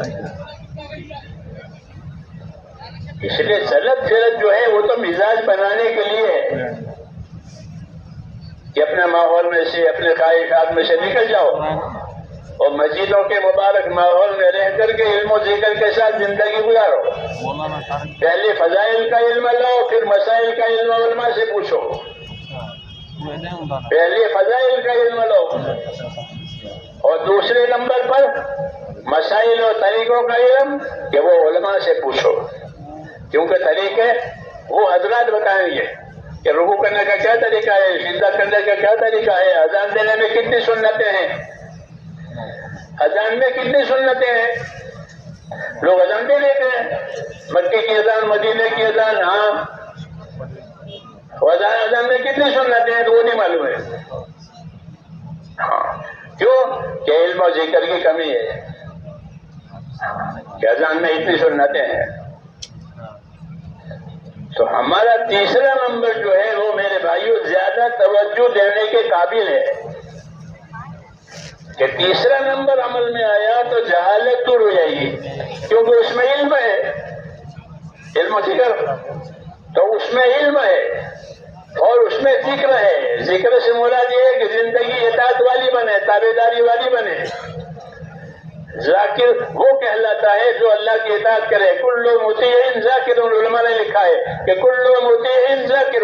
اس لیے چلت پھرت جو ہے وہ تو مزاج بنانے کے لیے ہے کہ اپنے ماحول میں سے، اپنے خواہشات میں سے نکل جاؤ اور مسجدوں کے مبارک ماحول میں رہ کر کے علم و ذکر کے ساتھ زندگی گزارو۔ پہلے فضائل کا علم لو، پھر مسائل کا علم علماء سے پوچھو۔ پہلے فضائل کا علم لو اور دوسرے نمبر پر مسائل اور طریقوں کا علم کہ وہ علماء سے پوچھو، کیونکہ طریقے وہ حضرات بتائیں گے کہ رکوع کرنے کا کیا طریقہ ہے، سجدہ کرنے کا کیا طریقہ ہے، اذان دینے میں کتنی سنتیں ہیں، اذان میں کتنی سنتیں ہیں۔ لوگ اذان دے دیتے ہیں، مکے کی اذان، مدینے کی اذان، ہاں اذان میں کتنی سنتیں ہیں تو وہ نہیں معلوم ہے۔ ہاں، کیوں کہ علم و ذکر کی کمی ہے کہ اذان میں اتنی سنتیں ہیں۔ تو ہمارا تیسرا نمبر جو ہے وہ میرے بھائیوں زیادہ توجہ دینے کے قابل ہے کہ تیسرا نمبر عمل میں آیا تو جہالت دور ہو جائے گی، کیونکہ اس میں علم ہے، علم و ذکر، تو اس میں علم ہے اور اس میں ذکر ہے۔ ذکر سے مراد یہ ہے کہ زندگی اطاعت والی بنے، تابعداری والی بنے۔ ذاکر وہ کہلاتا ہے جو اللہ کی اطاعت کرے. کل مطیع ذاکر، علماء نے لکھا ہے کہ کل مطیع ذاکر،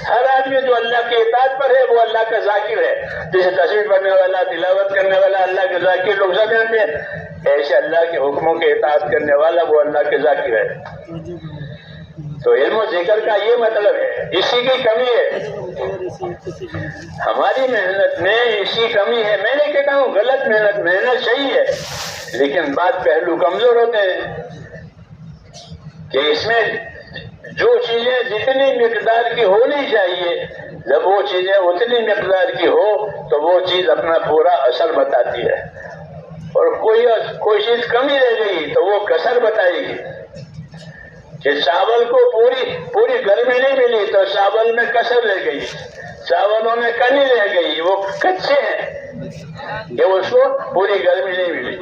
ہر آدمی جو اللہ کی اطاعت پر ہے وہ اللہ کا ذاکر ہے. جیسے تصویر پڑھنے والا، تلاوت کرنے والا اللہ کے ذاکر لوگ سب جانتے ہیں، ایسے اللہ کے حکموں کی اطاعت کرنے والا وہ اللہ کے ذاکر ہے. تو علم و ذکر کا یہ مطلب ہے، اسی کی کمی ہے ہماری محنت میں، اسی کمی ہے. میں نہیں کہتا ہوں غلط محنت صحیح ہے، لیکن بعض پہلو کمزور ہوتے ہیں کہ اس میں جو چیزیں جتنی مقدار کی ہونی چاہیے، جب وہ چیزیں اتنی مقدار کی ہو تو وہ چیز اپنا پورا اثر بتاتی ہے، اور کوئی چیز کمی رہ گئی تو وہ کسر بتائے گی. کہ چاول کو پوری گرمی نہیں ملی تو چاول میں کسر رہ گئی، چاولوں میں کمی رہ گئی، وہ کچے ہیں کہ اس کو پوری گرمی نہیں ملی.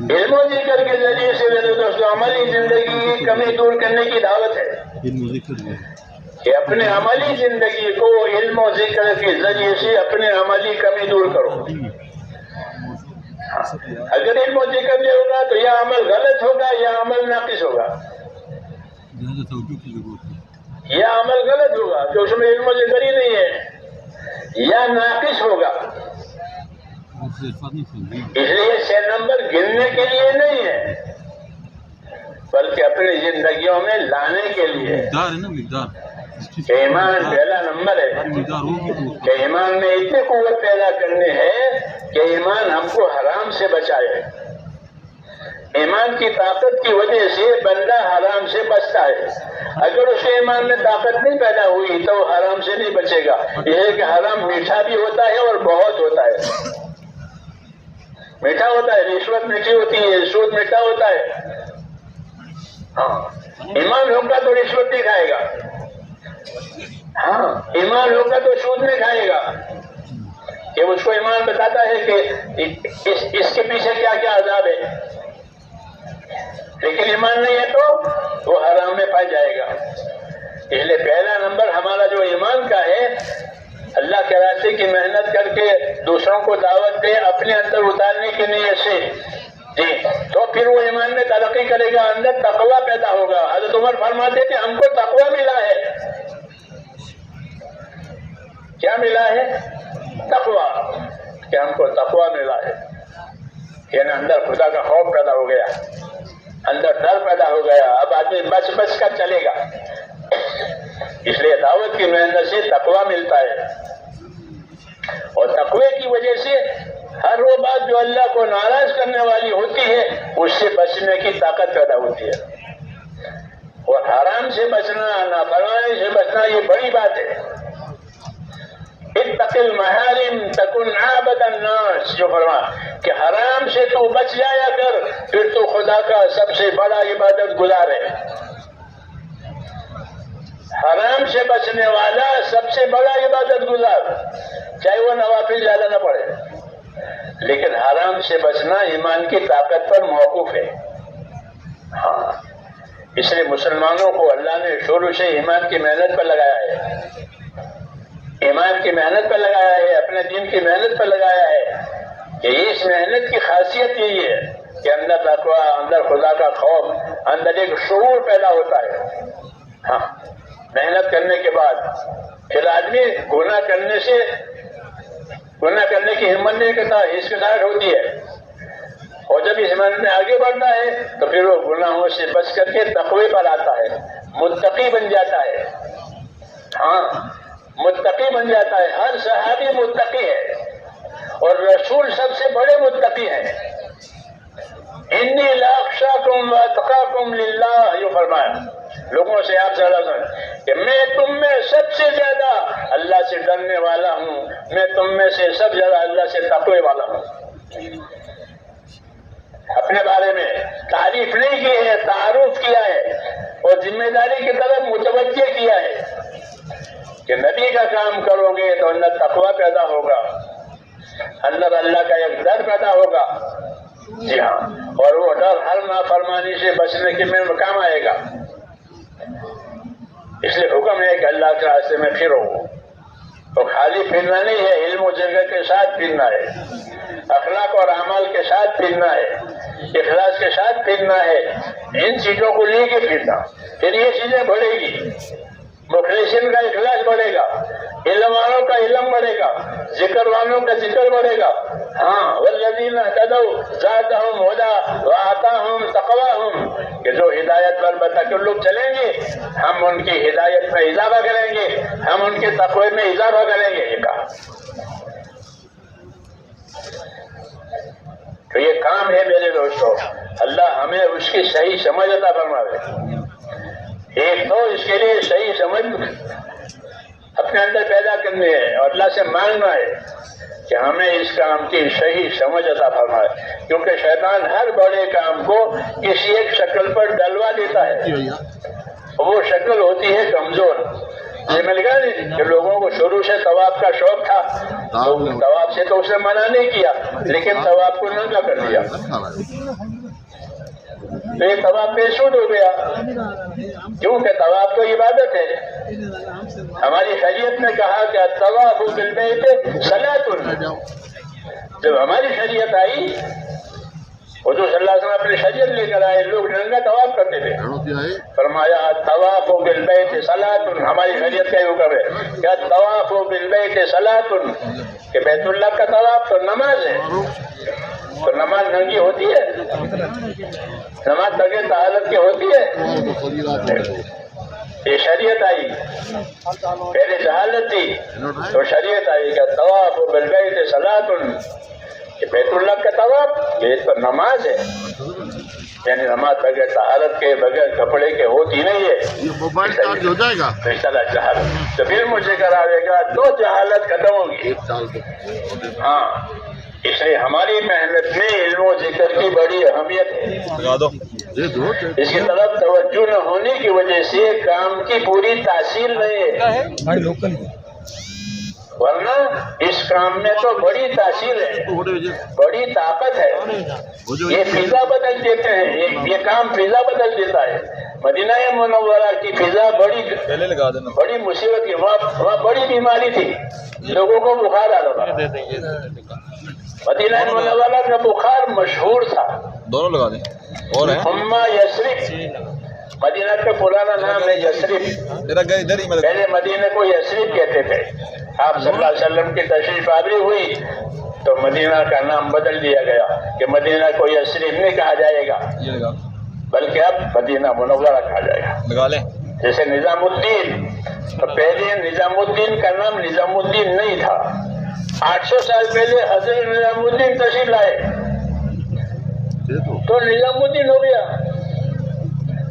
علم و ذکر کے ذریعے سے میرے دوستوں عملی زندگی کی کمی دور کرنے کی دعوت ہے کہ اپنے عملی زندگی کو علم و ذکر کے ذریعے سے اپنے عملی کمی دور کرو. اگر علم و ذکر نہیں ہوگا تو یا عمل غلط ہوگا یا عمل ناقص ہوگا، یا عمل غلط ہوگا کہ اس میں علم و ذکر ہی نہیں ہے، یا ناقص ہوگا. اس لیے 6 نمبر گننے کے لیے نہیں ہے بلکہ اپنی زندگیوں میں لانے کے لیے. کہ ایمان پہلا نمبر ہے، کہ ایمان میں اتنی قوت پیدا کرنی ہے کہ ایمان ہم کو حرام سے بچائے. ایمان کی طاقت کی وجہ سے بندہ حرام سے بچتا ہے. اگر اس کے ایمان میں طاقت نہیں پیدا ہوئی تو وہ حرام سے نہیں بچے گا. یہ کہ حرام میٹھا بھی ہوتا ہے اور بہت ہوتا ہے. میٹھا ہوتا ہے، رشوت میٹھی ہوتی ہے، سود میٹھا ہوتا ہے. ہاں، ایمان ہوگا تو رشوت نہیں کھائے گا. ہاں، ایمان ہوگا تو سود نہیں کھائے گا. کہ اس کو ایمان بتاتا ہے کہ اس کے پیچھے کیا کیا عذاب ہے، لیکن ایمان نہیں ہے تو وہ حرام میں پا جائے گا. اس لیے پہلا نمبر ہمارا جو ایمان کا ہے، اللہ کے راستے کی محنت کر کے دوسروں کو دعوت دے اپنے اندر اتارنے کی نیت سے جی، تو پھر وہ ایمان میں ترقی کرے گا، اندر تقویٰ پیدا ہوگا. حضرت عمر فرماتے تھے ہم کو تقویٰ ملا ہے. کیا ملا ہے؟ تقویٰ. کہ ہم کو تقویٰ ملا ہے، یعنی اندر خدا کا خوف پیدا ہو گیا، اندر ڈر پیدا ہو گیا. اب آدمی بچ کر چلے گا. اس لیے دعوت کی محنت سے تقویٰ ملتا ہے، اور تقوی کی وجہ سے ہر وہ بات جو اللہ کو ناراض کرنے والی ہوتی ہے اس سے بچنے کی طاقت پیدا ہوتی ہے. اور حرام سے بچنا، نافرمانی سے بچنا یہ بڑی بات ہے. اتق المحارم تکن عابد الناس، جو فرما کہ حرام سے تو بچ جایا کر، پھر تو خدا کا سب سے بڑا عبادت گزار ہے. حرام سے بچنے والا سب سے بڑا عبادت گزار، چاہے وہ نوافل زیادہ نہ پڑے. لیکن حرام سے بچنا ایمان کی طاقت پر موقوف ہے. ہاں، اس لیے مسلمانوں کو اللہ نے شروع سے ایمان کی محنت پر لگایا ہے، ایمان کی محنت پر لگایا ہے، اپنے دین کی محنت پر لگایا ہے. کہ اس محنت کی خاصیت یہی ہے کہ اندر تقویٰ، اندر خدا کا خوف، اندر ایک شعور پیدا ہوتا ہے. ہاں، محنت کرنے کے بعد پھر آدمی گناہ کرنے کی ہمت نہیں کرتا، ہچکچاہٹ ہوتی ہے. اور جب اس محنت میں آگے بڑھتا ہے تو پھر وہ گناہوں سے بچ کر کے تقوی پر آتا ہے، متقی بن جاتا ہے. ہاں، متقی بن جاتا ہے. ہر صحابی متقی ہے اور رسول سب سے بڑے متقی ہیں. انی لاخشاکم واتقاکم للہ، یہ فرمایا لوگوں سے آپ صلی اللہ علیہ وسلم کہ میں تم میں سب سے زیادہ اللہ سے ڈرنے والا ہوں، میں تم میں سے سب زیادہ اللہ سے تقوی والا ہوں. اپنے بارے میں تعریف نہیں کی ہے، تعارف کیا ہے اور ذمہ داری کی طرف متوجہ کیا ہے کہ نبی کا کام کرو گے تو اندر تقویٰ پیدا ہوگا، اندر اللہ کا ایک ڈر پیدا ہوگا. جی ہاں، اور وہ ڈر ہر نافرمانی سے بچنے کے میں کام آئے گا. اس لیے حکم ہے کہ اللہ کے راستے میں پھرو، تو خالی پھرنا نہیں ہے، علم و ذکر کے ساتھ پھرنا ہے، اخلاق اور اعمال کے ساتھ پھرنا ہے، اخلاص کے ساتھ پھرنا ہے، ان چیزوں کو لے کے پھرنا، پھر یہ چیزیں بڑھے گی، مخلصین کا اخلاص بڑھے گا، علم والوں کا علم بڑھے گا، ذکر والوں کا ذکر بڑھے گا۔ ہاں والذین اہتدوا زادہم ھدی وآتاہم تقواہم، کہ جو ہدایت پر بتکلف چلیں گے ہم ان کی ہدایت میں اضافہ کریں گے، ہم ان کے تقوی میں اضافہ کریں گے۔ یہ کہا تو یہ کام ہے میرے دوستو، اللہ ہمیں اس کی صحیح سمجھ عطا فرماوے۔ ایک تو اس کے لیے صحیح سمجھ اپنے اندر پیدا کرنی ہے اور اللہ سے مانگنا ہے کہ ہمیں اس کام کی صحیح سمجھ عطا فرمائے، کیونکہ شیطان ہر بڑے کام کو کسی ایک شکل پر ڈلوا دیتا ہے، وہ شکل ہوتی ہے کمزور۔ یہ میں نے کہا نہیں کہ لوگوں کو شروع سے طواف کا شوق تھا، تو طواف سے تو اسے منع نہیں کیا، لیکن طواف کو ننگا کر دیا، تو یہ طواف بے سود ہو گیا، کیونکہ طواف تو عبادت ہے۔ ہماری شریعت نے کہا کہ الطواف بالبیت صلاۃ، جب ہماری شریعت آئی، حضور صلی اللہ علیہ وسلم اپنی شریعت لے کر آئے، لوگ ننگا طواف کرتے تھے، فرمایا الطواف بالبیت صلاۃ، ہماری شریعت کا یہ حکم ہے کہ الطواف بالبیت صلاۃ، کہ بیت اللہ کا طواف تو نماز ہے، تو نماز ننگی ہوتی ہے؟ نماز بغیر طہارت کی ہوتی ہے؟ یہ شریعت آئی، پہلے جہالت تھی تو شریعت آئی کہ طواف بالبیت صلاۃ، کہ بیت اللہ کا طواف یہ تو نماز ہے، یعنی نماز بغیر طہارت کے، بغیر کپڑے کے ہوتی نہیں ہے۔ یہ موبائل چارج ہو جائے گا جہالت تو پھر مجھے کراوے گا تو جہالت ختم ہوگی۔ ہاں، اس لیے ہماری محنت میں علم و ذکر کی بڑی اہمیت ہے، اس کی طرف توجہ نہ ہونے کی وجہ سے کام کی پوری تاثیر نہیں ہے، ورنہ اس کام میں تو بڑی تاثیر ہے، بڑی طاقت ہے۔ یہ فضا بدل دیتے ہیں، یہ کام فضا بدل دیتا ہے۔ مدینہ منورہ کی فضا بڑی مصیبت کی، وہاں بڑی بیماری تھی، لوگوں کو بخار آ رہا تھا، مدینہ منورہ کا بخار مشہور تھا، دونوں لگا دیں اور حمہ یثرب، مدینہ کا پرانا نام ہے یثرب، پہلے مدینہ کو یثرب کہتے تھے۔ آپ صلی اللہ علیہ وسلم کی تشریف آوری ہوئی تو مدینہ کا نام بدل دیا گیا کہ مدینہ کو یثرب نہیں کہا جائے گا، بلکہ اب مدینہ منورہ کہا جائے گا۔ لگا لیں جیسے نظام الدین، تو پہلے نظام الدین کا نام نظام الدین نہیں تھا، 800 سال پہلے حضرت نظام الدین تشریف لائے تو نظام الدین ہو گیا،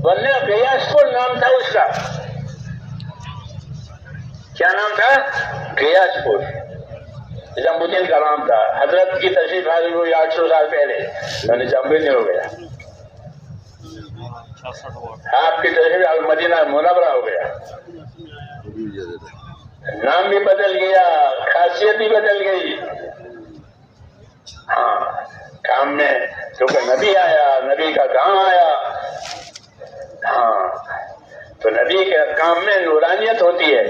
ورنہ غیاث پور نام تھا اس کا۔ کیا نام تھا؟ غیاث پور، نظام الدین کا نام تھا۔ حضرت کی تشریف حاضر ہوئی 800 سال پہلے تو نظام الدین ہو گیا، آپ کی تشریف مدینہ منورہ ہو گیا، نام بھی بدل گیا، خاصیت بھی بدل گئی۔ ہاں، کام میں کیونکہ نبی آیا، نبی کا کام آیا، ہاں، تو نبی کے کام میں نورانیت ہوتی ہے۔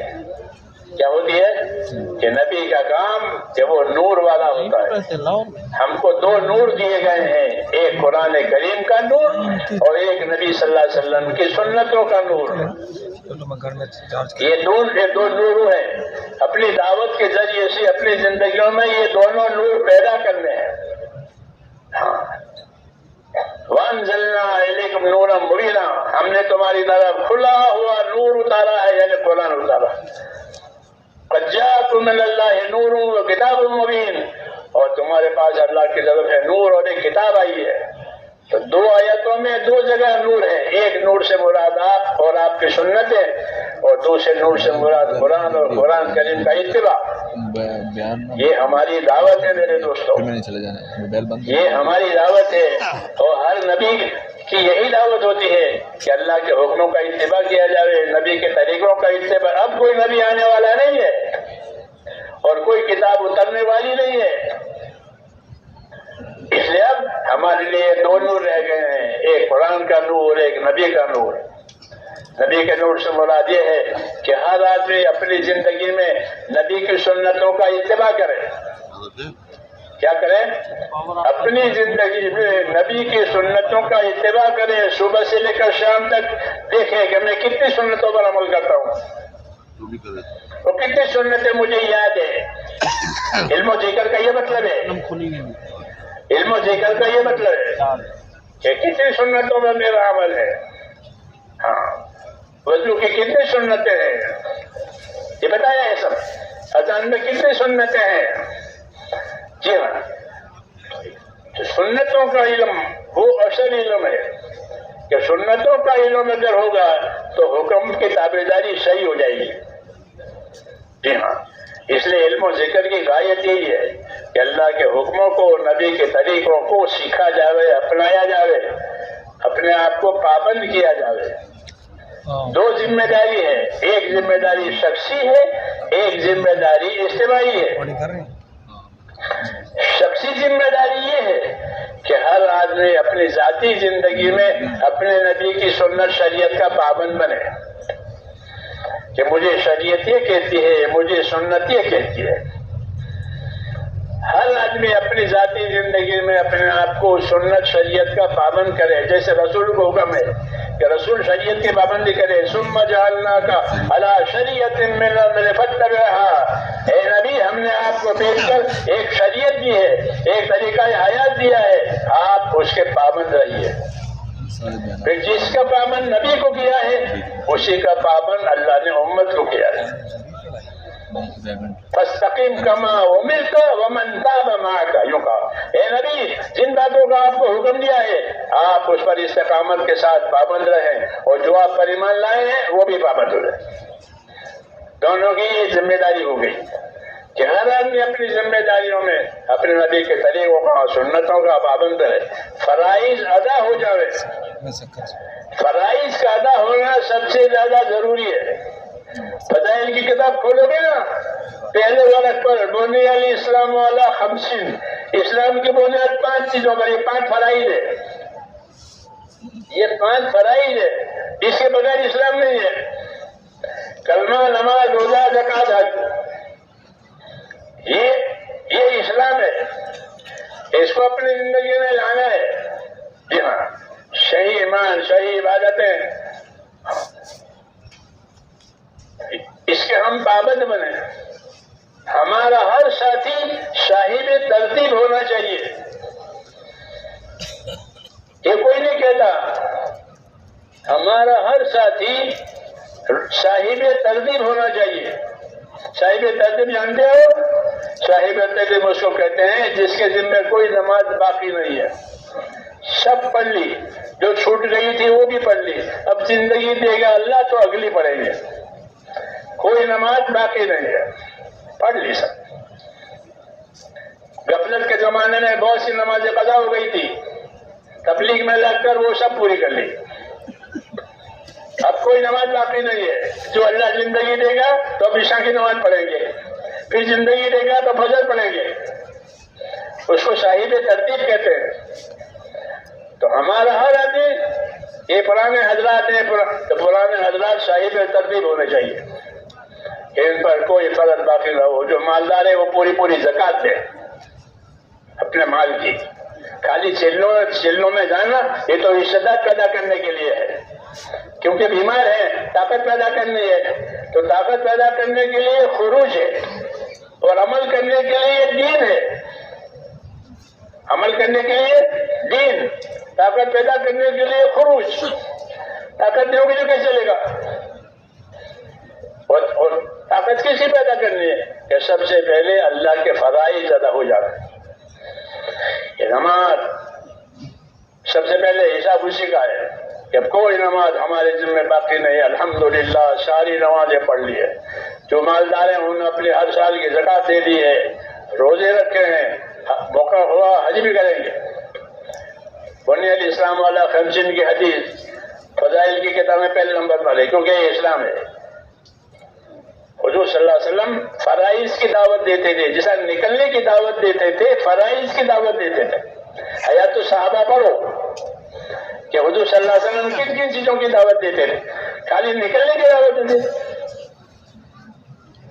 کیا ہوتی ہے کہ نبی کا کام کہ وہ نور والا ہوتا ہے۔ ہم کو 2 نور دیے گئے ہیں، ایک قرآن کریم کا نور اور ایک نبی صلی اللہ علیہ وسلم کی سنتوں کا نور۔ یہ 2 نور ہیں، اپنی دعوت کے ذریعے سے اپنی زندگیوں میں یہ دونوں نور پیدا کرنے ہیں۔ ہاں، وَأَنزَلْنَا إِلَيْكُمْ نُورًا مُبِينًا، ہم نے تمہاری طرف کھلا ہوا نور اتارا ہے، یعنی قرآن اتارا۔ قَدْ جَاءَكُم مِّنَ اللَّهِ نُورٌ وَكِتَابٌ مُّبِينٌ، اور تمہارے پاس اللہ کی طرف ہے نور اور ایک کتاب آئی ہے۔ تو 2 آیتوں میں 2 جگہ نور ہے، ایک نور سے مراد آپ اور آپ کی سنت ہے، اور دوسرے نور سے مراد قرآن اور قرآن کریم کا اتباع۔ یہ ہماری دعوت ہے میرے دوستوں، یہ ہماری دعوت ہے، اور ہر نبی کی یہی دعوت ہوتی ہے کہ اللہ کے حکموں کا اتباع کیا جائے، نبی کے طریقوں کا اتباع۔ اب کوئی نبی آنے والا نہیں ہے اور کوئی کتاب اترنے والی نہیں ہے، اس لیے اب ہمارے لیے 2 نور رہ گئے ہیں، ایک قرآن کا نور، ایک نبی کا نور۔ نبی کے نور سے مراد یہ ہے کہ ہر آدمی اپنی زندگی میں نبی کی سنتوں کا اتباع کرے. کیا کرے؟ اپنی زندگی میں نبی کی سنتوں کا اتباع کرے. صبح سے لے کر شام تک دیکھے کہ میں کتنی سنتوں پر عمل کرتا ہوں، وہ کتنی سنتیں مجھے یاد ہے. علم و ذکر کا یہ مطلب ہے، علم و ذکر کا یہ مطلب ہے کہ کتنی سنتوں میں میرا عمل ہے. ہاں، وضو کی کتنی سنتیں ہیں یہ بتایا ہے سب. اذان میں کتنی سنتیں ہیں. جی ہاں، سنتوں کا علم وہ اصل علم ہے کہ سنتوں کا علم اگر ہوگا تو حکم کی تابعداری صحیح ہو جائے گی. جی ہاں، اس لیے علم و ذکر کی غایت یہی ہے کہ اللہ کے حکموں کو، نبی کے طریقوں کو سیکھا جاوے، اپنایا جاوے، اپنے آپ کو پابند کیا جاوے. دو ذمہ داری ہے، ایک ذمہ داری شخصی ہے، ایک ذمہ داری اجتماعی ہے. شخصی ذمہ داری یہ ہے کہ ہر آدمی اپنی ذاتی زندگی میں اپنے نبی کی سنت شریعت کا پابند بنے کہ مجھے شریعت یہ کہتی ہے، مجھے سنت یہ کہتی ہے. ہر آدمی اپنی ذاتی زندگی میں اپنے آپ کو سنت شریعت کا پابند کرے. جیسے رسول کو حکم ہے کہ رسول شریعت کی پابندی کرے. ثم جعلناک علی شریعت من الامر فاتبعها. اے نبی، ہم نے آپ کو بھیج کر ایک شریعت دی ہے، ایک طریقہ حیات دیا ہے، آپ اس کے پابند رہیے. پھر جس کا پابند نبی کو کیا ہے اسی کا پابند اللہ نے امت کو کیا ہے. فاستقم کما امرت ومن تاب معک. یوں کہا اے نبی، جن باتوں کا آپ کو حکم دیا ہے آپ اس پر استقامت کے ساتھ پابند رہیں، اور جو آپ پر ایمان لائے ہیں وہ بھی پابند ہو رہے. دونوں کی یہ ذمہ داری ہو گئی کہ ہر آدمی اپنی ذمہ داریوں میں اپنے نبی کے طریقوں کا، سنتوں کا پابند رہے. فرائض ادا ہو جاوے. فرائض کا ادا ہونا سب سے زیادہ ضروری ہے. فضائل کی کتاب کھولو گے نا، پہلے ورق پر بنی الاسلام علی 50. اسلام کی بنیاد 5 چیزوں پر، یہ 5 فرائض ہے. یہ 5 فرائض ہے، اس کے بغیر اسلام نہیں ہے. کلمہ، نماز، روزہ، زکوٰۃ، حج، یہ اسلام ہے. اس کو اپنی زندگی میں لانا ہے. جی ہاں، صحیح ایمان، صحیح عبادتیں، اس کے ہم پابند بنے. ہمارا ہر ساتھی صاحب ترتیب ہونا چاہیے. یہ کوئی نہیں کہتا. ہمارا ہر ساتھی صاحب ترتیب ہونا چاہیے. صاحب ترتیب جانتے ہو؟ صاحب ترتیب اس کو کہتے ہیں جس کے ذمہ کوئی نماز باقی نہیں ہے. سب پڑھ لی، جو چھوٹ گئی تھی وہ بھی پڑھ لی. اب زندگی دے گا اللہ تو اگلی پڑھیں گے. کوئی نماز باقی نہیں ہے، پڑھ لی سب. غفلت کے زمانے میں بہت سی نمازیں قضا ہو گئی تھی، تبلیغ میں لگ کر وہ سب پوری کر لی. اب کوئی نماز باقی نہیں ہے. جو اللہ زندگی دے گا تو اب عشاء کی نماز پڑھیں گے، پھر زندگی دے گا تو فجر پڑھیں گے. اس کو صاحب ترتیب کہتے ہیں. تو ہمارا ہر آدمی، یہ پرانے حضرات ہیں تو پرانے حضرات صاحب ترتیب ہونے چاہیے. ان پر کوئی فرض باقی نہ ہو. جو مالدار ہے وہ پوری زکات دے اپنے مال کی. خالی چلوں میں جانا یہ تو استعداد پیدا کرنے کے لیے ہے، کیونکہ بیمار ہے، طاقت پیدا کرنی ہے. تو طاقت پیدا کرنے کے لیے خروج ہے، اور عمل کرنے کے لیے دین ہے. عمل کرنے کے لیے دین، طاقت پیدا کرنے کے لیے خروج. طاقت نہیں ہوگی تو کیسے چلے گا؟ اور طاقت کسی پیدا کرنی ہے کہ سب سے پہلے اللہ کے فرائض ادا ہو جائے. نماز سب سے پہلے حساب اسی کا ہے کہ کوئی نماز ہمارے ذمہ باقی نہیں. الحمدللہ ساری نمازیں پڑھ لی ہے. جو مالدار ہیں انہوں نے اپنے ہر سال کی زکات دے دی ہے، روزے رکھے ہیں، موقع ہوا حج بھی کریں گے. بنی الاسلام والا 50 کی حدیث فضائل کی کتابیں پہلے نمبر پر ہے، کیونکہ یہ اسلام ہے. حضور صلی اللہ علیہ وسلم فرائض کی دعوت دیتے تھے، جیسا نکلنے کی دعوت دیتے تھے، فرائض کی دعوت دیتے تھے. حیات الصحابہ پڑھو کہ حضور صلی اللہ علیہ وسلم کن کن چیزوں کی دعوت دیتے تھے. خالی نکلنے کی دعوت دیتے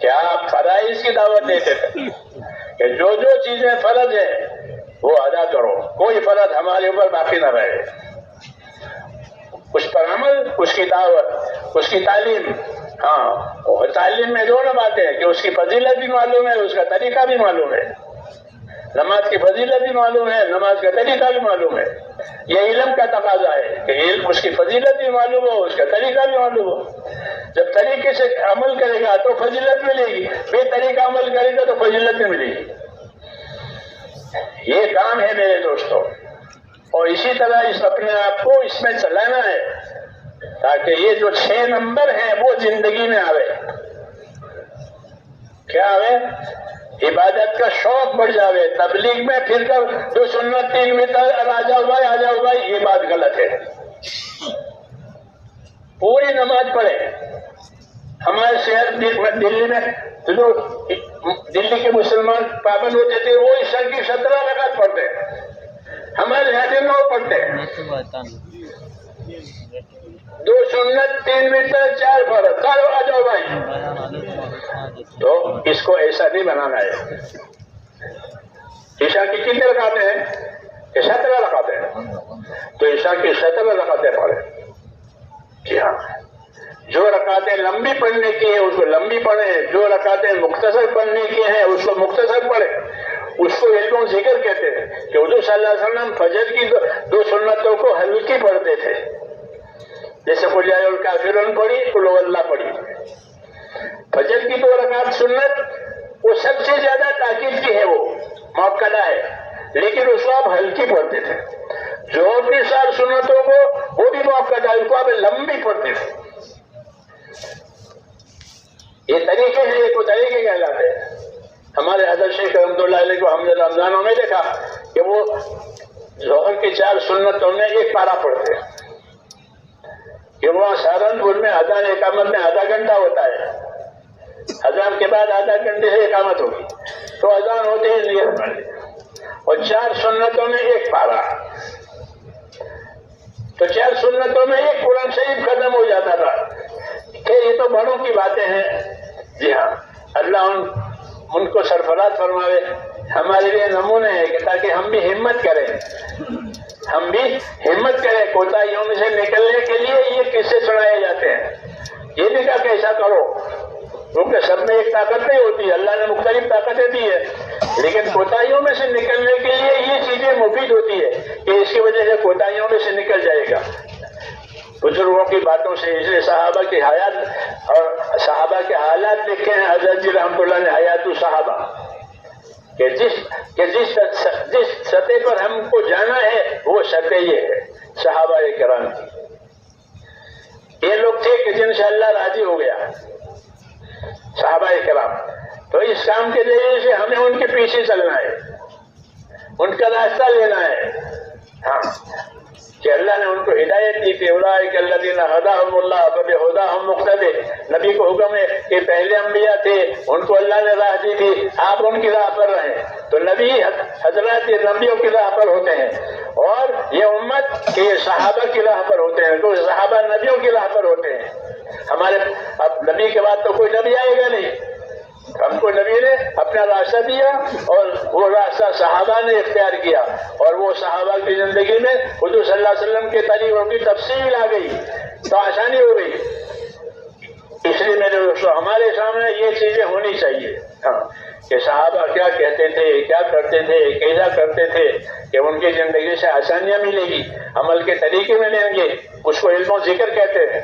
کیا فرائض کی دعوت دیتے تھے کہ جو جو چیزیں فرض ہیں وہ ادا کرو، کوئی فرض ہمارے اوپر باقی نہ رہے، اس پر عمل، اس کی دعوت، اس کی تعلیم. ہاں تعلیم میں دونوں باتیں ہیں کہ اس کی فضیلت بھی معلوم ہے، اس کا طریقہ بھی معلوم ہے. نماز کی فضیلت بھی معلوم ہے، نماز کا طریقہ بھی معلوم ہے. یہ علم کا تقاضا ہے کہ علم اس کی فضیلت بھی معلوم ہو، اس کا طریقہ بھی معلوم ہو. جب طریقے سے عمل کرے گا تو فضیلت ملے گی، بے طریقہ عمل کرے گا تو فضیلت نہیں ملے گی. یہ کام ہے میرے دوستوں، اور اسی طرح اپنے آپ کو اس میں چلانا ہے تاکہ یہ جو 6 نمبر ہیں وہ زندگی میں آوے. کیا آوے؟ عبادت کا شوق بڑھ جاوے. تبلیغ میں پھر کر جو سنت 3 میٹر آ جاؤ بھائی، یہ بات غلط ہے. پوری نماز پڑھے. ہمارے شہر دلی میں جو دلی کے مسلمان پابند ہوتے تھے وہ عشاء کی 17 رکعت پڑھتے ہیں، ہمارے یہاں سے 9 پڑھتے ہیں. 2 سنت 3 میٹر 4 فرض. آ جاؤ بھائی. تو اس کو ایسا نہیں بنانا ہے. عشاء کی کتنے رکعتیں ہیں؟ 17 رکعتیں ہیں. تو عشاء کی 17 رکعتیں پڑھیں. جی ہاں، جو رکعتیں لمبی پڑھنے کی ہیں اس کو لمبی پڑھیں، جو رکعتیں مختصر پڑھنے کی ہیں اس کو مختصر پڑھیں. اس کو علم و ذکر کہتے ہیں کہ حضور صلی اللہ علیہ وسلم فجر کی 2 سنتوں کو ہلکی پڑھتے تھے، جیسے قل یا ایھا الکافرون پڑھی، قل ھو اللہ پڑھی. فجر کی 2 رکعت سنت وہ سب سے زیادہ تاکید کی ہے، وہ موقدہ ہے، لیکن اس کو آپ ہلکی پڑھتے تھے. جو بھی 4 سنتوں کو وہ بھی موقدہ ہے، اس کو آپ لمبی پڑھتے تھے. یہ طریقے ہیں، یہ کو طریقے کہلاتے ہیں. ہمارے حضرت شیخ رحمۃ اللہ علیہ کو ہم نے رمضانوں میں دیکھا کہ وہ ظہر کی 4 سنتوں میں 1 پارہ پڑھتے ہیں. کہ وہاں سہارنپور میں اذان اقامت میں آدھا گھنٹہ ہوتا ہے، اذان کے بعد آدھا گھنٹے سے اقامت ہوگی، تو اذان ہوتے ہی نیت پڑھ لی، اور 4 سنتوں میں 1 پارہ. تو 4 سنتوں میں 1 قرآن شریف ختم ہو جاتا تھا. کہ یہ تو بڑوں کی باتیں ہیں. جی ہاں، اللہ ان کو سرفراز فرماوے. ہمارے لیے نمونے ہے کہ تاکہ ہم بھی ہمت کریں، کوتاہیوں میں سے نکلنے کے لیے یہ قصے سنائے جاتے ہیں. یہ نہیں کہا کہ ایسا کرو، کیونکہ سب میں ایک طاقت نہیں ہوتی، اللہ نے مختلف طاقتیں دی ہے، لیکن کوتاہیوں میں سے نکلنے کے لیے یہ چیزیں مفید ہوتی ہے کہ اس کی وجہ سے کوتاہیوں میں سے نکل جائے گا. بزرگوں کی باتوں سے، اس لیے صحابہ کی حیات اور صحابہ کے حالات لکھے ہیں حضرت جی رحمۃ اللہ نے حیات الصحابہ، کہ جس سطح پر ہم کو جانا ہے وہ سطح یہ ہے صحابہ کرام کی. یہ لوگ تھے کہ جن سے اللہ راضی ہو گیا، صحابہ کرام. تو اس کام کے ذریعے سے ہمیں ان کے پیچھے چلنا ہے، ان کا راستہ لینا ہے. ہاں، کہ اللہ نے ان کو ہدایت دی تھی. اولئک الذین ھداھم اللہ فبھداھم مقتدی. نبی کو حکم ہے کہ پہلے انبیاء تھے، ان کو اللہ نے راہ دی تھی، آپ ان کی راہ پر رہیں. تو نبی حضرات یہ نبیوں کی راہ پر ہوتے ہیں، اور یہ امت کہ یہ صحابہ کی راہ پر ہوتے ہیں، تو صحابہ نبیوں کی راہ پر ہوتے ہیں. ہمارے اب نبی کے بعد تو کوئی نبی آئے گا نہیں. ہم کو نبی نے اپنا راستہ دیا اور وہ راستہ صحابہ نے اختیار کیا، اور وہ صحابہ کی زندگی میں حضور صلی اللہ علیہ وسلم کے طریقوں کی تفصیل آ گئی تو آسانی ہو گئی. اس لیے میرے دوستوں ہمارے سامنے یہ چیزیں ہونی چاہیے. ہاں، کہ صحابہ کیا کہتے تھے، کیا کرتے تھے، کیسا کرتے تھے، کہ ان کی زندگی سے آسانیاں ملے گی، عمل کے طریقے ملیں گے. اس کو علم و ذکر کہتے ہیں.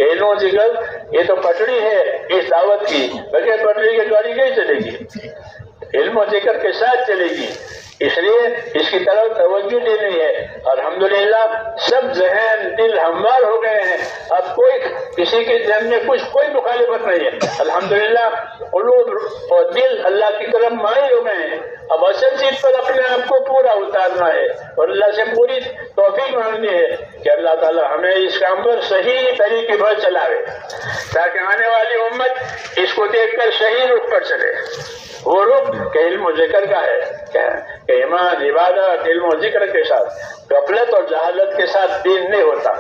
علم و ذکر یہ تو پٹڑی ہے اس دعوت کی، بغیر پٹڑی کی گاڑی نہیں چلے گی، علم و ذکر کے ساتھ چلے گی. اس لیے اس کی طرف توجہ دینی ہے. الحمدللہ سب ذہن دل ہموار ہو گئے ہیں. اب کوئی کسی کے ذہن میں کوئی مخالفت نہیں ہے. الحمدللہ قلوب اور دل اللہ کی طرف مائل ہو گئے ہیں. اب اصل چیز پر اپنے آپ کو پورا اتارنا ہے اور اللہ سے پوری توفیق مانگنی ہے کہ اللہ تعالی ہمیں اس کام پر صحیح طریقے پر چلاوے، تاکہ آنے والی امت اس کو دیکھ کر صحیح رخ پر چلے. وہ رخ کہ علم و ذکر کا ہے، کہ ایمان، عبادت، علم و ذکر کے ساتھ، غفلت اور جہالت کے ساتھ دین نہیں ہوتا.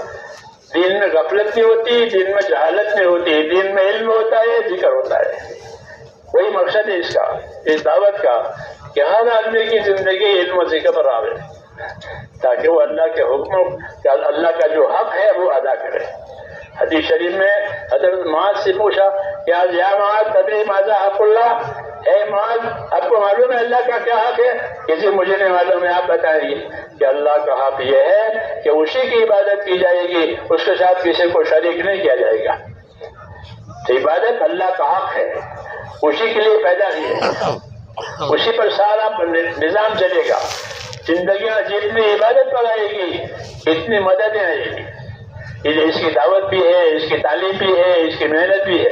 دین میں غفلت نہیں ہوتی، دین میں جہالت نہیں ہوتی، دین میں علم ہوتا ہے، ذکر ہوتا ہے۔ وہی مقصد ہے اس کا، اس دعوت کا، کہ ہر آدمی کی زندگی علم و ذکر پر آوے، تاکہ وہ اللہ کے حکم، اللہ کا جو حق ہے وہ ادا کرے۔ حدیث شریف میں حضرت معاذ سے پوچھا کہ آج یا معاذ تدری ماذا حق اللہ، اے معاذ آپ کو معلوم ہے اللہ کا کیا حق ہے؟ کسی مجھے نہیں معلوم ہے، آپ بتائیے۔ کہ اللہ کا حق یہ ہے کہ اسی کی عبادت کی جائے گی، اس کے ساتھ کسی کو شریک نہیں کیا جائے گا۔ تو عبادت اللہ کا حق ہے، اسی کے لیے پیدا ہوئی ہے، اسی پر سارا نظام چلے گا۔ زندگیاں جتنی عبادت پر آئے گی اتنی مددیں آئے گی۔ اس کی دعوت بھی ہے، اس کی تعلیم بھی ہے، اس کی محنت بھی ہے،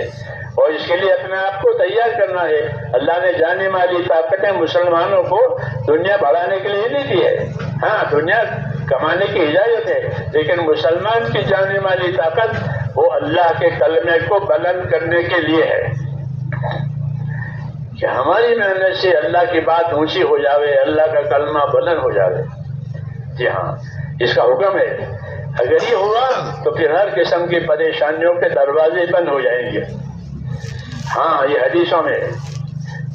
اور اس کے لیے اپنے آپ کو تیار کرنا ہے۔ اللہ نے جانے مالی طاقتیں مسلمانوں کو دنیا بڑھانے کے لیے نہیں دی ہے، ہاں دنیا کمانے کی اجازت ہے، لیکن مسلمان کی جانے مالی طاقت وہ اللہ کے کلمے کو بلند کرنے کے لیے ہے، کہ ہماری محنت سے اللہ کی بات اونچی ہو جاوے، اللہ کا کلمہ بلند ہو جاوے۔ جی ہاں، اس کا حکم ہے۔ اگر یہ ہوا تو پھر ہر قسم کی پریشانیوں کے دروازے بند ہو جائیں گے۔ ہاں یہ حدیثوں میں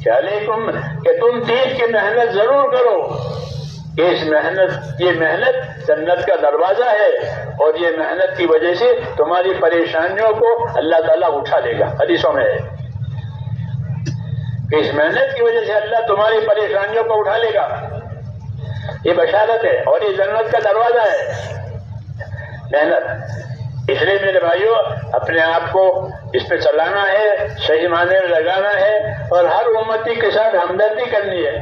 کہ علیکم کہ تم دین کی محنت ضرور کرو، کہ یہ محنت جنت کا دروازہ ہے، اور یہ محنت کی وجہ سے تمہاری پریشانیوں کو اللہ تعالیٰ اٹھا لے گا۔ حدیثوں میں ہے کہ اس محنت کی وجہ سے اللہ تمہاری پریشانیوں کو اٹھا لے گا، یہ بشارت ہے، اور یہ جنت کا دروازہ ہے محنت۔ اس لیے میرے بھائیوں اپنے آپ کو اس پہ چلانا ہے، صحیح معنی میں لگانا ہے، اور ہر امتی کے ساتھ ہمدردی کرنی ہے،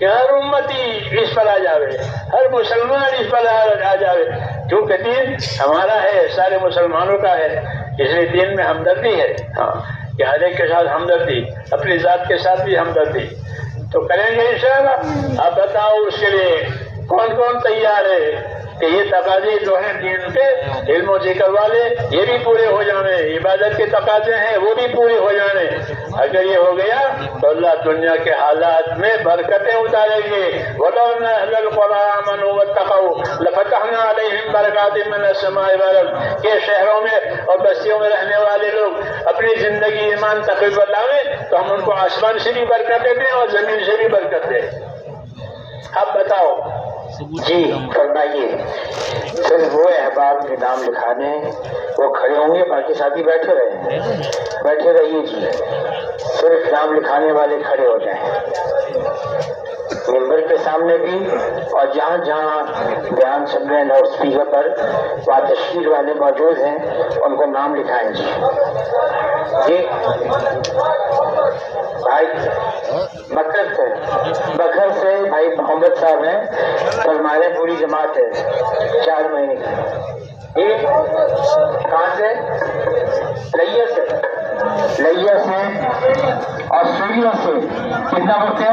کہ ہر امتی اس پر آ جاوے، ہر مسلمان اس پر آ جاوے، کیونکہ دین ہمارا ہے، سارے مسلمانوں کا ہے، اس لیے دین میں ہمدردی ہے۔ ہاں کہ ہر ایک کے ساتھ ہمدردی، اپنی ذات کے ساتھ بھی ہمدردی تو کریں گے انشاءاللہ۔ آپ بتاؤ اس کے لیے کون کون تیار ہے کہ یہ تقاضے جو ہیں دین کے، علم و ذکر والے، یہ بھی پورے ہو جانے، عبادت کے تقاضے ہیں وہ بھی پورے ہو جانے۔ اگر یہ ہو گیا تو اللہ دنیا کے حالات میں برکتیں اتاریں گے۔ وَلَوْ أَنَّ أَهْلَ الْقُرَىٰ آمَنُوا وَاتَّقَوْا لَفَتَحْنَا عَلَيْهِمْ بَرَكَاتٍ مِّنَ السَّمَاءِ وَالْأَرْضِ، کہ شہروں میں اور بستیوں میں رہنے والے لوگ اپنی زندگی ایمان تقوی پر لاویں تو ہم ان کو آسمان سے بھی برکتیں دیں اور زمین سے بھی برکت دیں۔ اب بتاؤ جی فرمائیے۔ صرف وہ احباب کے نام لکھانے وہ کھڑے ہوں گے، باقی ساتھی بیٹھے رہے، بیٹھے رہیے جی، صرف نام لکھانے والے کھڑے ہو جائیں ممبر کے سامنے بھی، اور جہاں جہاں بیان سن رہے ہیں لاؤڈ اسپیکر پر وہاں تشکیل والے موجود ہیں، ان کو نام لکھائیں جی۔ جی بھائی بکر سے بھائی محمد صاحب ہیں، ہمارے پوری جماعت ہے 4 مہینے کی۔ کہاں سے؟ لیا سے، آسٹریلیا سے۔ کتنا وقت ہے؟